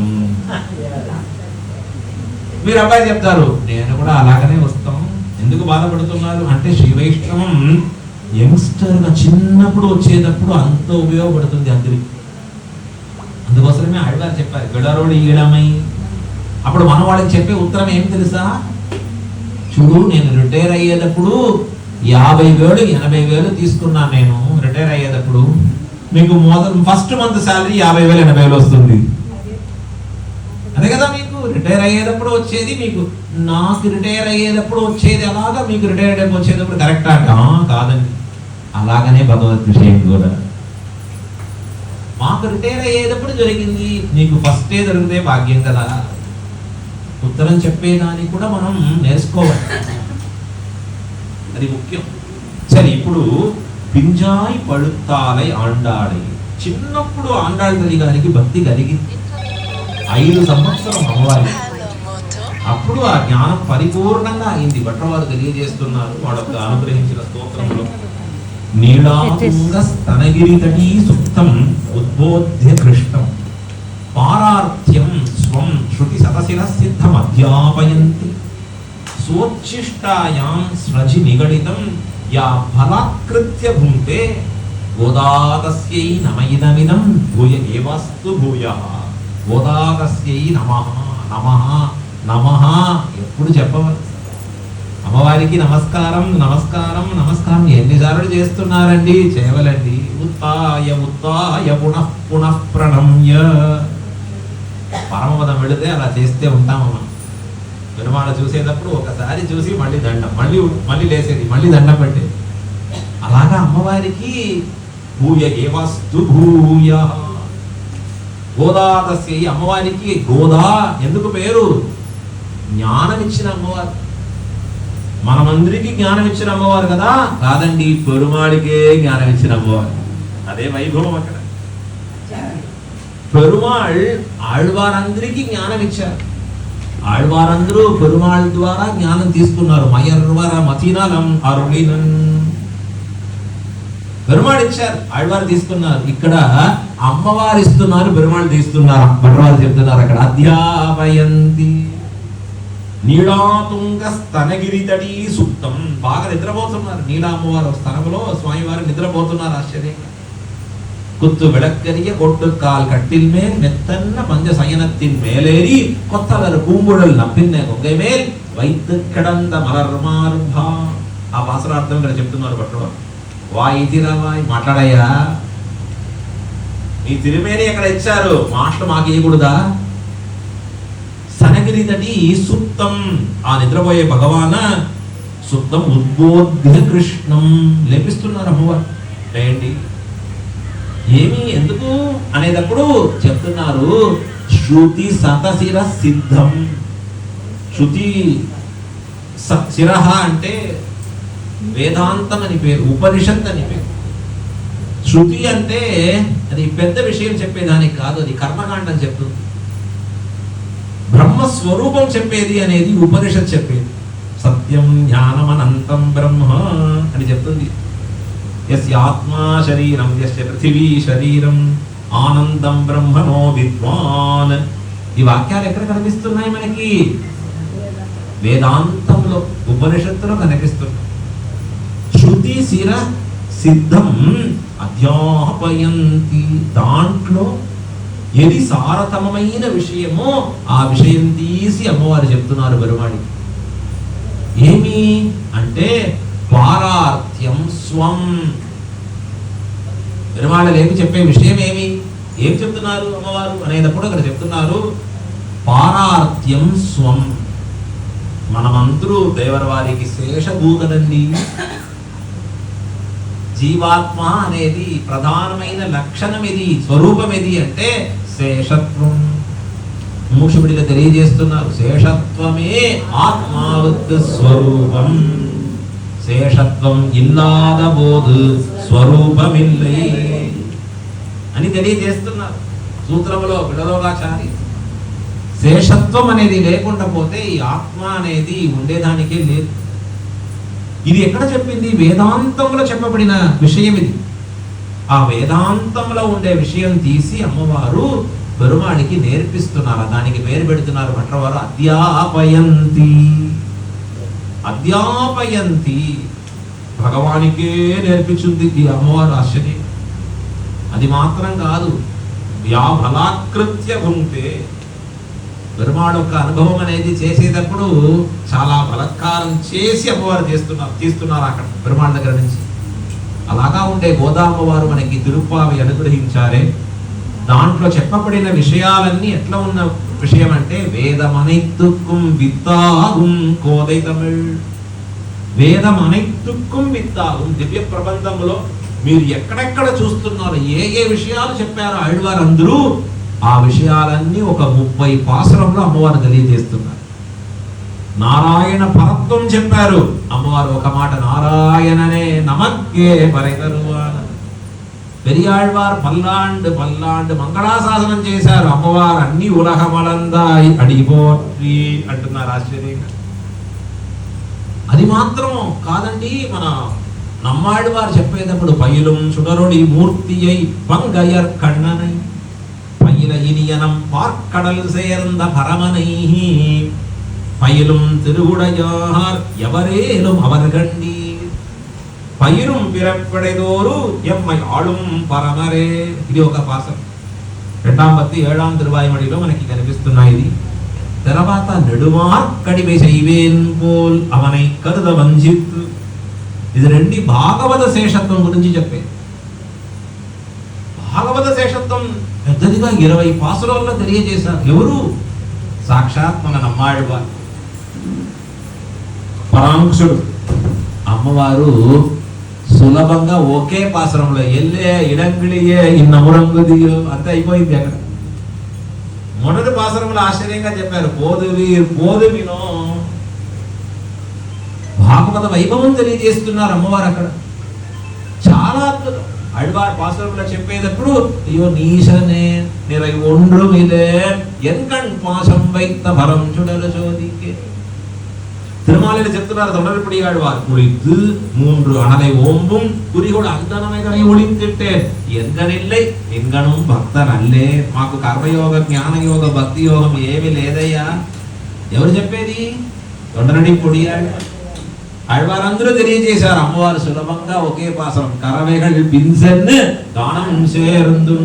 [SPEAKER 1] మీరు అబ్బాయి చెప్తారు, నేను కూడా అలాగనే వస్తాం. ఎందుకు బాధపడుతున్నారు అంటే శ్రీ వైష్ణవం యంగ్స్టర్ గా చిన్నప్పుడు వచ్చేటప్పుడు అంత ఉపయోగపడుతుంది అందరికి. అందుకోసమే ఆళ్వారు చెప్పారు, గడరోడి ఈడమై. అప్పుడు మనం వాళ్ళకి చెప్పే ఉత్తరం ఏం తెలుసా? చూడు, నేను రిటైర్ అయ్యేటప్పుడు 50,000 80,000 తీసుకున్నాను. నేను రిటైర్ అయ్యేటప్పుడు మీకు ఫస్ట్ మంత్ శాలరీ 50,000 80,000 వస్తుంది. అదే కదా మీకు రిటైర్ అయ్యేటప్పుడు వచ్చేది. మీకు నాకు రిటైర్ అయ్యేటప్పుడు వచ్చేది అలాగా, మీకు రిటైర్ వచ్చేటప్పుడు కరెక్టా? కాదండి, అలాగనే భగవద్ విషయం కూడా. మాకు రిటైర్ అయ్యేటప్పుడు జరిగింది, నీకు ఫస్టే దొరికితే భాగ్యం కదా. ఉత్తరం చెప్పేదానికి కూడా మనం నేర్చుకోవాలి, అది ముఖ్యం. సరే, ఇప్పుడు పింజాయి పడుతాలై ఆండాళై. చిన్నప్పుడు ఆండాళ్ తల్లి గారికి భక్తి కలిగింది. 5 సంవత్సరం అమ్మవారి. అప్పుడు ఆ జ్ఞానం పరిపూర్ణంగా అయింది. భట్రవారు తెలియజేస్తున్నారు వాళ్ళకు అనుగ్రహించిన స్తోత్రంలో, నీళాతుంగ స్తనగిరితటీ సుప్తం ఉద్బోధ్య కృష్ణం పారార్థ్యం స్వం శృతి శతశిర సిద్ధం అధ్యాపయంతి సోచ్ఛిష్టాయాం స్రజి నిగడితం యా ఫలాకృత్య భుంతే గోదాతస్యై నమయిదమిదం భూయ ఏవాస్తు భూయః. గోదాతస్యై నమః నమః నమః ఎప్పుడు చెప్పవాలి? అమ్మవారికి నమస్కారం నమస్కారం నమస్కారం ఎన్నిసార్లు చేస్తున్నారండి? చేయవలండి. ఉత్తాయ ఉత్తాయ పునః పునః ప్రణమ్య. పరమపదం వెళితే అలా చేస్తే ఉంటామమ్మా. పెరుమాళ చూసేటప్పుడు ఒకసారి చూసి మళ్ళీ దండం, మళ్ళీ మళ్ళీ లేసేది, మళ్ళీ దండం పెట్టేది. అలాగా అమ్మవారికి భూయ ఏవస్తు భూయ. గోదాతస్యై, అమ్మవారికి గోదా ఎందుకు పేరు? జ్ఞానం ఇచ్చిన అమ్మవారు. మనమందరికీ జ్ఞానం ఇచ్చిన అమ్మవారు కదా? కాదండి, పెరుమాళికే జ్ఞానం ఇచ్చిన అమ్మవారు. అదే వైభవం అక్కడ. పెరుమాళ్ ఆళ్వారందరికీ జ్ఞానం ఇచ్చారు. ఆళ్వారందరూ పెరుమాళ్ ద్వారా జ్ఞానం తీసుకున్నారు. మయర్వర మతినలం అరుణినన్. పెరుమాళ్ ఇచ్చారు, ఆళ్వారు తీసుకున్నారు. ఇక్కడ అమ్మవారు ఇస్తున్నారు, పెరుమాళ్ తీస్తున్నారు. భట్రవారు చెప్తున్నారు అక్కడ అధ్యాపయంతి. నీళాతుంగ స్తనగిరితటీ సుప్తం. బాగా నిద్రపోతున్నారు. నీలా అమ్మవారు స్తనములో స్వామివారు నిద్రపోతున్నారు. ఆశ్చర్యంగా குத்து விளக்கரிய கொட்டுக்கால் கட்டில் மேல் மெத்தன்ன பஞ்ச சயனத்தின் மேலேறி கொத்தலர் பூங்குழல் நப்பின்ன கொங்கை மேல் வைத்து கிடந்த మలర్ మార్భా. ఆ పాసరార్థం ఇక్కడ చెప్తున్నారు భట్టుడు. వాయి తిరవాయి మాట్లాడయ్యా, ఈ తిరుమేని ఎక్కడ ఇచ్చారు, మాటలు మాకు ఇవ్వకూడదా? సనగిరిదటి సుప్తం, ఆ నిద్రపోయే భగవాన సుప్తం ఉద్బోధ్య కృష్ణం, లేపిస్తున్నారు అమ్మవారు. ఏంటి ఏమి ఎందుకు అనేటప్పుడు చెప్తున్నారు, శృతి సతశిర సిద్ధం. శృతి శిరహ అంటే వేదాంతం అని పేరు, ఉపనిషత్ అని పేరు. శృతి అంటే అది పెద్ద విషయం చెప్పేదానికి కాదు, అది కర్మకాండం చెప్తుంది. బ్రహ్మస్వరూపం చెప్పేది అనేది ఉపనిషత్ చెప్పేది. సత్యం జ్ఞానం అనంతం బ్రహ్మ అని చెప్తుంది. యస్య ఆత్మా శరీరం యస్య పృథివీ శరీరం ఆనందం బ్రహ్మణో విద్వాన్. ఈ వాక్యాలు ఎక్కడ కనిపిస్తున్నాయి మనకి? వేదాంతంలో, ఉపనిషత్తులో కనిపిస్తున్నాయి. శృతి శిర సిద్ధం అధ్యాపయంతి, దాంట్లో ఏది సారతమైన విషయమో ఆ విషయం తీసి అమ్మవారు చెప్తున్నారు బరువాడి. ఏమి అంటే పారార్థ్యం స్వం. పెరుమాళలు ఏమి చెప్పే విషయం ఏం చెప్తున్నారు అమ్మవారు అనేటప్పుడు అక్కడ చెప్తున్నారు పారార్థ్యం స్వం. మనమందరూ దేవర వారికి శేషభూతలండి. జీవాత్మ అనేది ప్రధానమైన లక్షణం ఏది, స్వరూపం ఏది అంటే శేషత్వం. మూషుడిగా తెలియజేస్తున్నారు, శేషత్వమే ఆత్మావత్ స్వరూపం. శేషత్వం ఇల్లాద బోధు స్వరూపమిల్లై అని తెలియజేస్తున్నారు సూత్రములో విడలోగాచారి. శేషత్వం అనేది లేకుండా పోతే ఈ ఆత్మ అనేది ఉండేదానికే లేదు. ఇది ఎక్కడ చెప్పింది? వేదాంతంలో చెప్పబడిన విషయం ఇది. ఆ వేదాంతంలో ఉండే విషయం తీసి అమ్మవారు బెరుమాడికి నేర్పిస్తున్నారు. దానికి పేరు పెడుతున్నారు భట్రవారు అధ్యాపయంతి. అధ్యాపయంతి భగవానికే నేర్పించింది ఈ అమ్మవారు. ఆశ్చర్యం. అది మాత్రం కాదు, వ్యాబలాకృత్య ఉంటే బెరుమాడు యొక్క అనుభవం అనేది చేసేటప్పుడు చాలా బలత్కారం చేసి అమ్మవారు తీస్తున్నారు అక్కడ బెరుమాడు దగ్గర నుంచి. అలాగా ఉండే గోదామ్మవారు మనకి తిరుప్పావి అనుగ్రహించారే. దాంట్లో చెప్పబడిన విషయాలన్నీ ఎట్లా ఉన్న విషయం అంటే వేదం అனைத்துக்கும் విత్తాகும் కోదై తమిళ్. వేదం అனைத்துக்கும் విత్తాகும். దివ్య ప్రబంధంలో మీరు ఎక్కడెక్కడ చూస్తున్నారు, ఏ విషయాలు చెప్పారో ఆళ్వారు అందరూ ఆ విషయాలన్నీ ఒక 30 పాసురంలో అమ్మవారు తెలియజేస్తున్నారు. నారాయణ పరత్వం చెప్పారు అమ్మవారు ఒక మాట, నారాయణనే నమక్కే పరైతరువాన. పెరియాళ్వారు పల్లాండు మంగళాశాసనం చేశారు. అమ్మవారు అన్ని ఉలహమలందాయి అడిపోట్రి అంటున్నారు. ఆశ్చర్యంగా. అది మాత్రం కాదండి, మన నమ్మాడి వారు చెప్పేటప్పుడు పయిలం చుడరుడి మూర్తి అయి పంగయర్ కண்ணనై பயில இனியனம் பார்க்கடல் சேர்ந்த பரமனை பயிலும் திருவுடையார் எவரேலும் அவர் கண்டீர் பயிரும் பிறப்படைதோரு எம்மை ஆளும் పరమరే. ఇది ఒక పాసం. 2వ తిరువాయిమడిలో మనకి కనిపిస్తున్నాయి. ఇది తర్వాత నెడుమార్కడివే செய்வேன் போல் அவனை கருத வஞ்சித்து. ఇది రెండు భాగవత శేషత్వం గురించి చెప్పేది. భాగవత శేషత్వం పెద్దదిగా 20 పాసురాల్లో తెలియజేశారు. ఎవరు? సాక్షాత్ మన నమ్మాళ్వారు, పరాంకుశుడు. అమ్మవారు సులభంగా ఒకే పాసురంలో ఎల్లే ఇడంగిళియే ఇన్నమురంగుదియో అంతే అయిపోయింది. అక్కడ మొదటి పాసురంలో ఆశ్చర్యంగా చెప్పారు, పోదువినో. భాగవత వైభవం తెలియజేస్తున్నారు అమ్మవారు అక్కడ. చాలా అద్భుతం. అడ్వార్ పాసురంలో చెప్పేటప్పుడు అయ్యో నీశనే నిறை ஒன்றுமிலே ఎన్కణ్ పాశం వైత భరం చుడలు చోదికే. திருமாலையில చెప్తున్నారు தொடர்புடைய ஆழ்வார் குறித்து 3 அனலை ஓம்பும் குறிகோடு அந்தனமைகளை ஒளிந்திட்டேன் ఎంగనిల్లై ఎంగణం భక్తర్ అల్లే. మాకు కర్మయోగం, జ్ఞానయోగ, భక్తి యోగం ఏమీ లేదయ్యా. ఎవరు చెప్పేది? తొండరడి పొడియాడు. ఆడవారందరూ తెలియజేశారు. అమ్మవారు సులభంగా ఒకే పాసరం కరవేగల్ పిన్సెన్ దానం చేరుందు.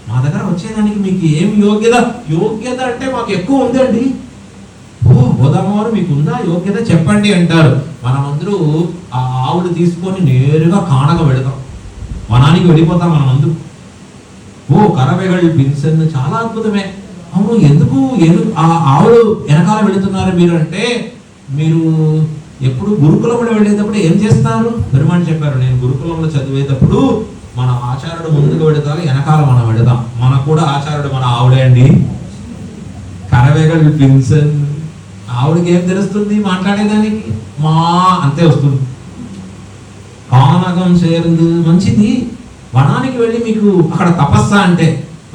[SPEAKER 1] మా దగ్గర వచ్చేదానికి మీకు ఏం యోగ్యత అంటే మాకు ఎక్కువ ఉందండి. గోదామవారు మీకు ఉందా యోగ్యత చెప్పండి అంటారు. మనమందరూ ఆ ఆవులు తీసుకొని నేరుగా కానక వెళతాం, వనానికి వెళ్ళిపోతాం మనమందరూ. కరవేగల్ పిన్సెన్ చాలా అద్భుతమే. అవును, ఎందుకు ఆ ఆవులు వెనకాల వెళుతున్నారు మీరు అంటే, మీరు ఎప్పుడు గురుకులంలో వెళ్ళేటప్పుడు ఏం చేస్తారు? పెరుమాణ్ చెప్పారు, నేను గురుకులంలో చదివేటప్పుడు మన ఆచార్యుడు ముందుకు వెళతారు, వెనకాల మనం వెళతాం. మనకు కూడా ఆచార్యుడు మన ఆవుడే అండి. కరవేగల్ పిన్సెన్. ఆవిడకి ఏం తెలుస్తుంది మాట్లాడేదానికి? మా అంతే వస్తుంది. కానకం చేరుంది మంచిది. వనానికి వెళ్ళి మీకు అక్కడ తపస్స అంటే,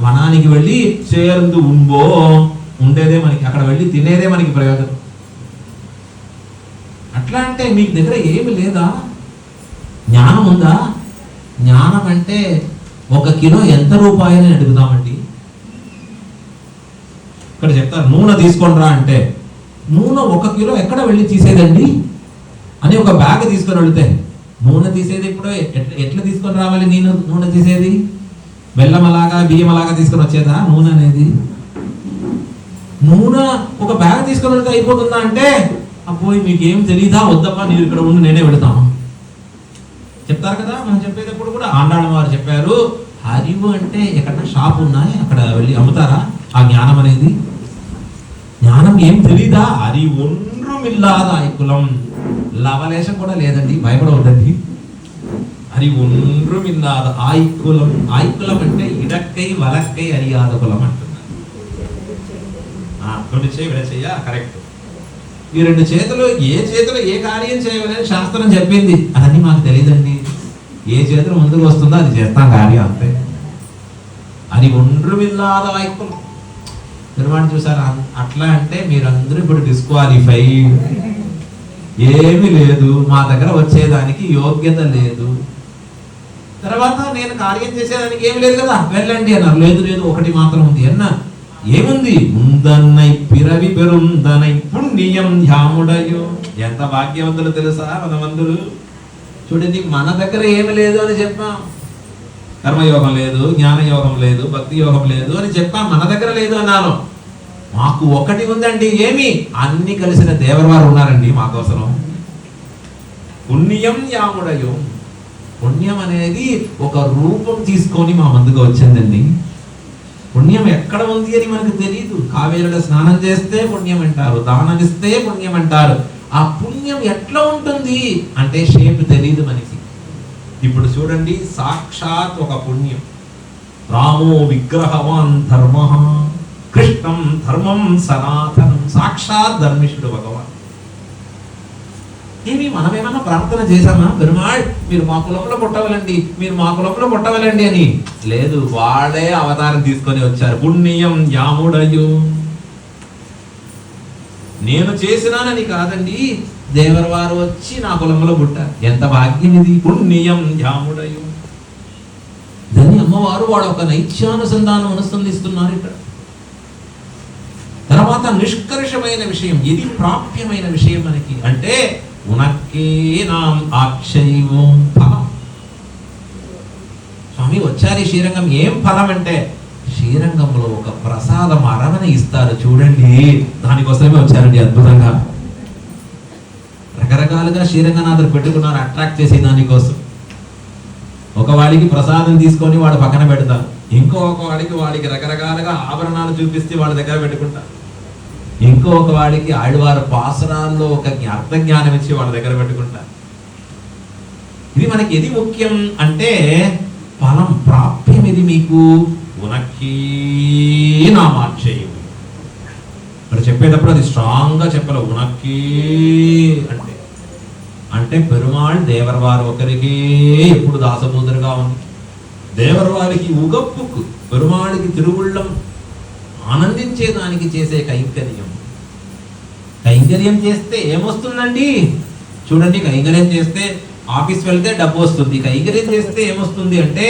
[SPEAKER 1] వనానికి వెళ్ళి చేరుందు ఉంబో ఉండేదే మనకి, అక్కడ వెళ్ళి తినేదే మనకి ప్రయోజనం. అట్లా అంటే మీకు దగ్గర ఏమి లేదా? జ్ఞానం ఉందా? జ్ఞానం అంటే 1 కిలో ఎంత రూపాయలని అడుగుతామండి. ఇక్కడ చెప్తారు నూనె తీసుకొని రా అంటే, నూనె 1 కిలో ఎక్కడ వెళ్ళి తీసేదండి అని ఒక బ్యాగ్ తీసుకొని వెళితే, నూనె తీసేది ఇప్పుడు ఎట్లా తీసుకొని రావాలి? నూనె తీసేది బెల్లం అలాగా బియ్యం అలాగా తీసుకొని వచ్చేదా నూనె అనేది? నూనె ఒక బ్యాగ్ తీసుకొని వెళ్తే అయిపోతుందా అంటే, అబ్బోయ్ మీకేం తెలీదా, వద్దమ్మా నేను ఇక్కడ ఉండి నేనే వెళతాను చెప్తారు కదా. మనం చెప్పేటప్పుడు కూడా ఆండాళ్ళ వారు చెప్పారు, హరివు అంటే ఎక్కడన్నా షాప్ ఉన్నాయి అక్కడ వెళ్ళి అమ్ముతారా ఆ జ్ఞానం అనేది? జ్ఞానం ఏం తెలీదా? అది ఒండ్రుమిల్లాద కులం, లవలేశం కూడా లేదండి, భయపడవద్దండి. అది ఒండ్రుమిల్లాద ఆయికులం. ఆయికులం అంటే ఇడక్కై వలక్కై అరియాద కులం అంటున్నారు. విడచేయ కరెక్ట్. ఈ 2 చేతులు ఏ కార్యం చేయవలని శాస్త్రం చెప్పింది, అదన్నీ మాకు తెలియదండి. ఏ చేతులు ముందుకు వస్తుందో అది చేస్తాం కార్యం అంతే. అది ఒండ్రుమిల్లాద ఆయికులం. పెరుమాణ్ చూసారు. అట్లా అంటే మీరందరూ ఇప్పుడు డిస్క్వాలిఫై. ఏమీ లేదు, మా దగ్గర వచ్చేదానికి యోగ్యత లేదు. తర్వాత నేను కార్యం చేసేదానికి ఏమి లేదు కదా, వెళ్ళండి అన్నారు. లేదు ఒకటి మాత్రం ఉంది అన్న. ఏముంది? ఉందన్నై పిరవి పెరుందనై పుణ్యం ధ్యాముడయో. ఎంత భాగ్యవంతులు తెలుసా మనమందరూ. చూడండి, మన దగ్గర ఏమి లేదు అని చెప్పాం. కర్మయోగం లేదు, జ్ఞానయోగం లేదు, భక్తి యోగం లేదు అని చెప్పాం. మన దగ్గర లేదు అన్నాను. మాకు ఒకటి ఉందండి. ఏమి? అన్ని కలిసిన దేవరవారు ఉన్నారండి మా కోసం. పుణ్యం యాముడయో. పుణ్యం అనేది ఒక రూపం తీసుకొని మా ముందుకు వచ్చిందండి. పుణ్యం ఎక్కడ ఉంది అని మనకు తెలియదు. కావేరిలో స్నానం చేస్తే పుణ్యం అంటారు, దానం ఇస్తే పుణ్యం అంటారు. ఆ పుణ్యం ఎట్లా ఉంటుంది అంటే షేప్ తెలియదు మనకి. ఇప్పుడు చూడండి, సాక్షాత్ ఒక పుణ్యం. రామో విగ్రహవాన్ ధర్మ, కృష్ణం ధర్మం సనాతనం. సాక్షాత్ ధర్మిష్ఠుడు భగవాన్. ఏమి మనమేమన్నా ప్రార్థన చేశామా? పెరుమాళ్ మీరు మా కులంలో పుట్టవలండి, మీరు మా కులంలో పుట్టవలండి అని లేదు. వాడే అవతారం తీసుకొని వచ్చారు. పుణ్యం యాముడయో. నేను చేసినానని కాదండి, దేవరవారు వచ్చి నా కులంలో పుట్టారు. ఎంత భాగ్యం ఇది. పుణ్యం యాముడయో. దాన్ని అమ్మవారు వాడు ఒక నైత్యానుసంధానం అనుసంధిస్తున్నారు ఇక్కడ. తర్వాత నిష్కర్షమైన విషయం, ఇది ప్రాప్యమైన విషయం మనకి అంటే ఉనక్కే నాం ఆక్షైవం ఫలం. స్వామి వచ్చారు ఈ శ్రీరంగం, ఏం ఫలం అంటే శ్రీరంగంలో ఒక ప్రసాదం అరవని ఇస్తారు చూడండి, దానికోసమే వచ్చారండి. అద్భుతంగా రకరకాలుగా శ్రీరంగనాథుడు పెట్టుకున్నారు అట్రాక్ట్ చేసే దానికోసం. ఒక వాడికి ప్రసాదం తీసుకొని వాడు పక్కన పెడతారు, ఇంకొక వాడికి రకరకాలుగా ఆభరణాలు చూపిస్తే వాళ్ళ దగ్గర పెట్టుకుంటారు, ఇంకొక వాడికి ఆడివారి పాసరాల్లో ఒక అర్థ జ్ఞానం ఇచ్చి వాళ్ళ దగ్గర పెట్టుకుంటారు. ఇది మనకి ఎది ముఖ్యం అంటే ఫలం ప్రాప్యం. ఇది మీకు ఉనక్కి నామాక్షయం. మరి చెప్పేటప్పుడు అది స్ట్రాంగ్ గా చెప్పాలి. ఉనక్కి అంటే అంటే పెరుమాళ్ దేవరవారు ఒకరికి ఎప్పుడు దాసబోధులుగా ఉంది. దేవరవారికి ఉగప్పుకు, పెరుమాళికి తిరువుళ్ళం ఆనందించేదానికి చేసే కైంకర్యం. కైంకర్యం చేస్తే ఏమొస్తుందండి చూడండి. కైంకర్యం చేస్తే ఆఫీస్ వెళ్తే డబ్బు వస్తుంది. కైంకర్యం చేస్తే ఏమొస్తుంది అంటే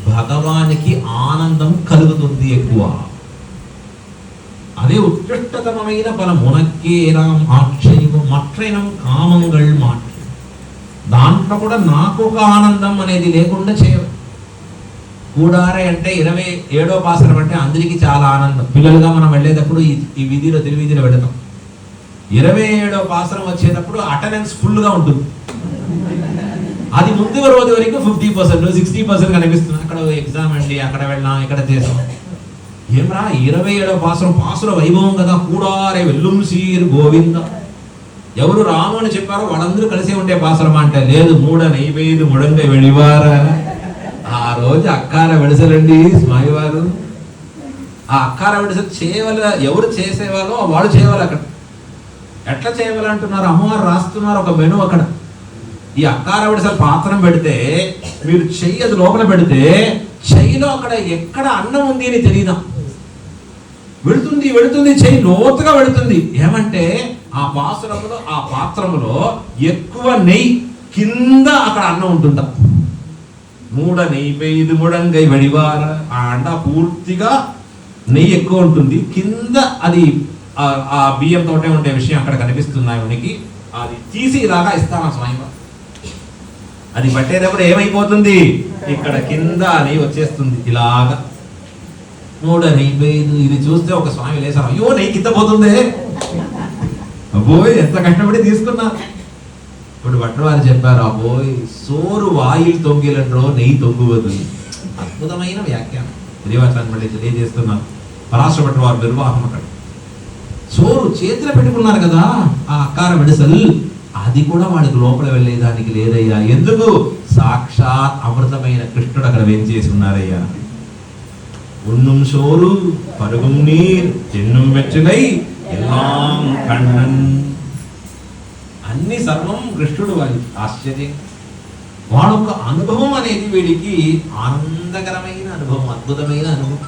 [SPEAKER 1] భగవానికి ఆనందం కలుగుతుంది ఎక్కువ. அதே உத்கிருஷ்டதமమైన பலம் உனக்கே நாம் ஆட்சேபம் మట్రైనం కామంగళ్ మాట్. దాంట్లో కూడా నాకు ఒక ఆనందం అనేది లేకుండా చేయవు. కూడారే అంటే 27వ పాసరం అంటే అందరికీ చాలా ఆనందం. పిల్లలుగా మనం వెళ్ళేటప్పుడు ఈ వీధిలో తిరువీధిలో వెళతాం. 27వ పాసరం వచ్చేటప్పుడు అటెండెన్స్ ఫుల్గా ఉంటుంది. అది ముందు రోజు వరకు 50%, 60% కనిపిస్తుంది. అక్కడ ఎగ్జామ్ అండి, అక్కడ వెళ్ళాం, ఇక్కడ చేసాం. ఏమరా 27వ పాసుర వైభవం కదా, కూడారే వెల్లుం సీర్ గోవింద. ఎవరు రాము అని చెప్పారో వాళ్ళందరూ కలిసే ఉండే పాసురం అంటే లేదు. 3:45 ముడంగై వెళివార. ఆ రోజు అక్కార వెడసలండి స్వామివారు. ఆ అక్కార వెడసలు చేయవల, ఎవరు చేసేవాళ్ళో వాళ్ళు చేయవాలి. అక్కడ ఎట్లా చేయవాలంటున్నారు, అమ్మవారు రాస్తున్నారు ఒక మెను అక్కడ. ఈ అక్కార వెడసలు పాత్రం పెడితే మీరు చెయ్యి అది లోపల పెడితే చెయ్యిలో అక్కడ ఎక్కడ అన్నం ఉంది అని తెలియదా, వెళుతుంది వెళుతుంది, చెయ్యి లోతుగా వెళుతుంది. ఏమంటే ఆ పాసురంలో ఆ పాత్రములో ఎక్కువ నెయ్యి, కింద అక్కడ అన్నం ఉంటుందా. 3:45 ముడంగై వడివార. ఆ అండ పూర్తిగా నెయ్యి ఎక్కువ ఉంటుంది, కింద అది ఆ బియ్యంతోటే ఉండే విషయం అక్కడ కనిపిస్తున్నాయి మనకి. అది తీసి ఇలాగా ఇస్తాను స్వామి. అది పట్టేటప్పుడు ఏమైపోతుంది, ఇక్కడ కింద నెయ్యి వచ్చేస్తుంది ఇలాగా. 3:45. ఇది చూస్తే ఒక స్వామి లేసారు, అయ్యో నెయ్యి కింద పోతుందే, అబ్బోయ్ ఎంత కష్టపడి తీసుకున్నా. ఇప్పుడు భట్రవారు చెప్పారు, అబ్బోయ్ సోరు వాయిల్ తొంగిలండ్రో నెయ్యి తొంగువదు. అద్భుతమైన వ్యాఖ్యానం శ్రీవాచాన్ని మళ్ళీ తెలియజేస్తున్నాను. పరాశర భట్రవారు నిర్వాహం అక్కడ సోరు చేతిలో పెట్టుకున్నారు కదా ఆ అక్కార వెడసల్, అది కూడా వాడికి లోపల వెళ్ళేదానికి లేదయ్యా. ఎందుకు? సాక్షాత్ అమృతమైన కృష్ణుడు అక్కడ వేంచేసి ఉన్నారయ్యా. ఉన్నుం సోరు పరుగుం నీర్ చెన్నుం వెచ్చగై ఎల్లాం కണ്ണన్. అన్ని సర్వం కృష్ణుడు వాడి. ఆశ్చర్యం. వాడొక అనుభవం అనేది వీడికి ఆనందకరమైన అనుభవం, అద్భుతమైన అనుభవం.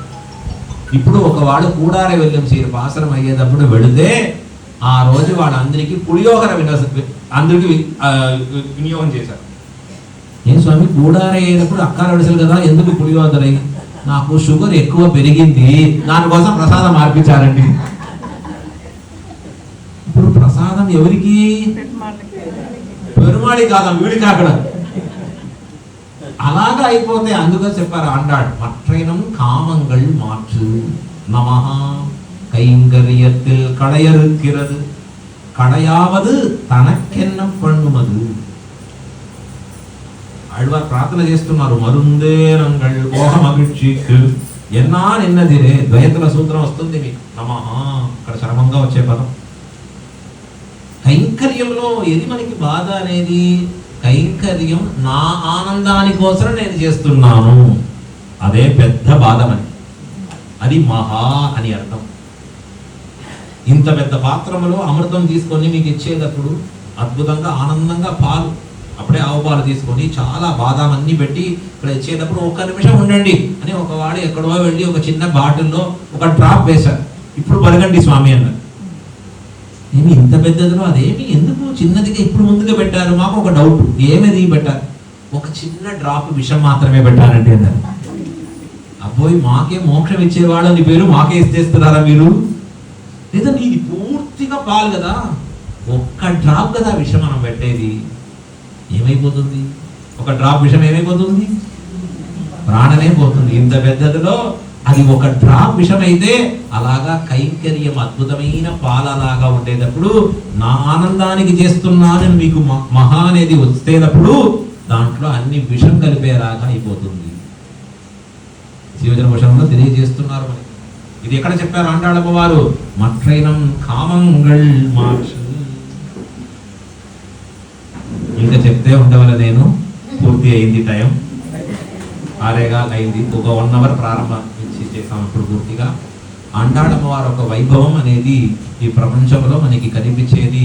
[SPEAKER 1] ఇప్పుడు ఒకవాడు కూడారే వెళ్ళం సీరు పాసరం అయ్యేటప్పుడు వెళితే ఆ రోజు వాళ్ళందరికీ పులియోగర అందరికీ వినియోగం చేశారు. ఏం స్వామి కూడారే అయినప్పుడు అక్కార వెడసలు కదా, ఎందుకు పులియోగర? నాకు షుగర్ ఎక్కువ పెరిగింది, దానికోసం ప్రసాదం మార్పించారండి. ఇప్పుడు ప్రసాదం ఎవరికి? పెరుమాళి కాదా, వీడికి అక్కడ. అలాగా అయిపోతే అందుగా చెప్పారు ఆండాడు, మట్రైనం కామంగళ్ మాற்று நமஹ கைங்கரியத்தில் கடையறுக்கிறது கடையாவது తనకెన్న பண்ணுమது. ఆళ్వారు ప్రార్థన చేస్తున్నారు, మరుందే రంగళ్ ఓహ మగిழ்ச்சிக்கு ఎన్నా నిన్నదిరే. ద్వైతుల సూత్రం వస్తుంది మీకు. నమః అక్కడ చరమంగా వచ్చే పదం. కైంకర్యంలో ఏది మనకి బాధ అనేది, కైంకర్యం నా ఆనందాని కోసం నేను చేస్తున్నాను, అదే పెద్ద బాధమని. అది మహా అని అర్థం. ఇంత పెద్ద పాత్రములో అమృతం తీసుకొని మీకు ఇచ్చేటప్పుడు అద్భుతంగా ఆనందంగా పాలు, అప్పుడే ఆవు పాలు తీసుకొని చాలా బాదం అన్ని పెట్టి ఇక్కడ ఇచ్చేటప్పుడు 1 నిమిషం ఉండండి అని ఒకవాడు ఎక్కడో వెళ్ళి ఒక చిన్న బాటిల్లో ఒక డ్రాప్ వేశారు. ఇప్పుడు బరగండి స్వామి అన్నారు. ఏమి ఇంత పెద్దదిలో అదేమి ఎందుకు చిన్నదిగా ఇప్పుడు ముందుగా పెట్టారు? మాకు ఒక డౌట్, ఏమది పెట్టారు? ఒక చిన్న డ్రాప్ విషం మాత్రమే పెట్టారండి అన్నారు. అబ్బోయ్ మాకే మోక్షం ఇచ్చేవాడు అని పేరు మాకే ఇస్తేస్తున్నారా మీరు? లేదండి ఇది పూర్తిగా పాలు కదా, ఒక్క డ్రాప్ కదా విషం మనం పెట్టేది. ఏమైపోతుంది? ఒక డ్రాప్ విషం ఏమైపోతుంది? ప్రాణమే పోతుంది. ఇంత పెద్దదిలో అది ఒక డ్రాప్ విషం అయితే అలాగా కైంకర్యం అద్భుతమైన పాలలాగా ఉండేటప్పుడు నా ఆనందానికి చేస్తున్నాను మీకు మహా అనేది వచ్చేటప్పుడు దాంట్లో అన్ని విషం కలిపేలాగా అయిపోతుంది. శివజన భూషణంలో తెలియజేస్తున్నారు మనకి. ఇది ఎక్కడ చెప్పారు ఆండాళమ్మ వారు? మట్రైనం కామంగళ్ మాற்று. ఇంకా చెప్తే ఉండవల నేను, పూర్తి అయింది టైం, 6:15 అయింది. ఒక 1 అవర్ ప్రారంభం చేసాం ఇప్పుడు పూర్తిగా. ఆండాళమ్మ వారు ఒక వైభవం అనేది ఈ ప్రపంచంలో మనకి కనిపించేది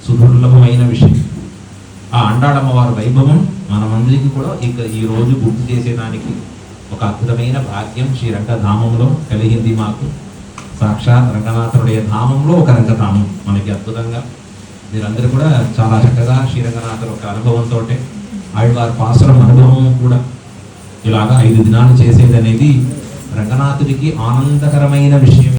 [SPEAKER 1] సుదుర్లభమైన విషయం. ఆ ఆండాళమ్మ వారి వైభవం మనమందరికీ కూడా ఇక ఈ రోజు గుర్తు చేసేదానికి ఒక అద్భుతమైన భాగ్యం శ్రీరంగధామంలో కలిగింది మాకు. సాక్షాత్ రంగనాథుடைய ధామంలో ఒక రంగధామం మనకి అద్భుతంగా. మీరందరూ కూడా చాలా చక్కగా శ్రీరంగనాథుడు ఒక అనుభవంతో ఆళ్వారి పాసురం అనుభవం కూడా ఇలాగా 5 దినాలు చేసేది అనేది రంగనాథుడికి ఆనందకరమైన విషయం.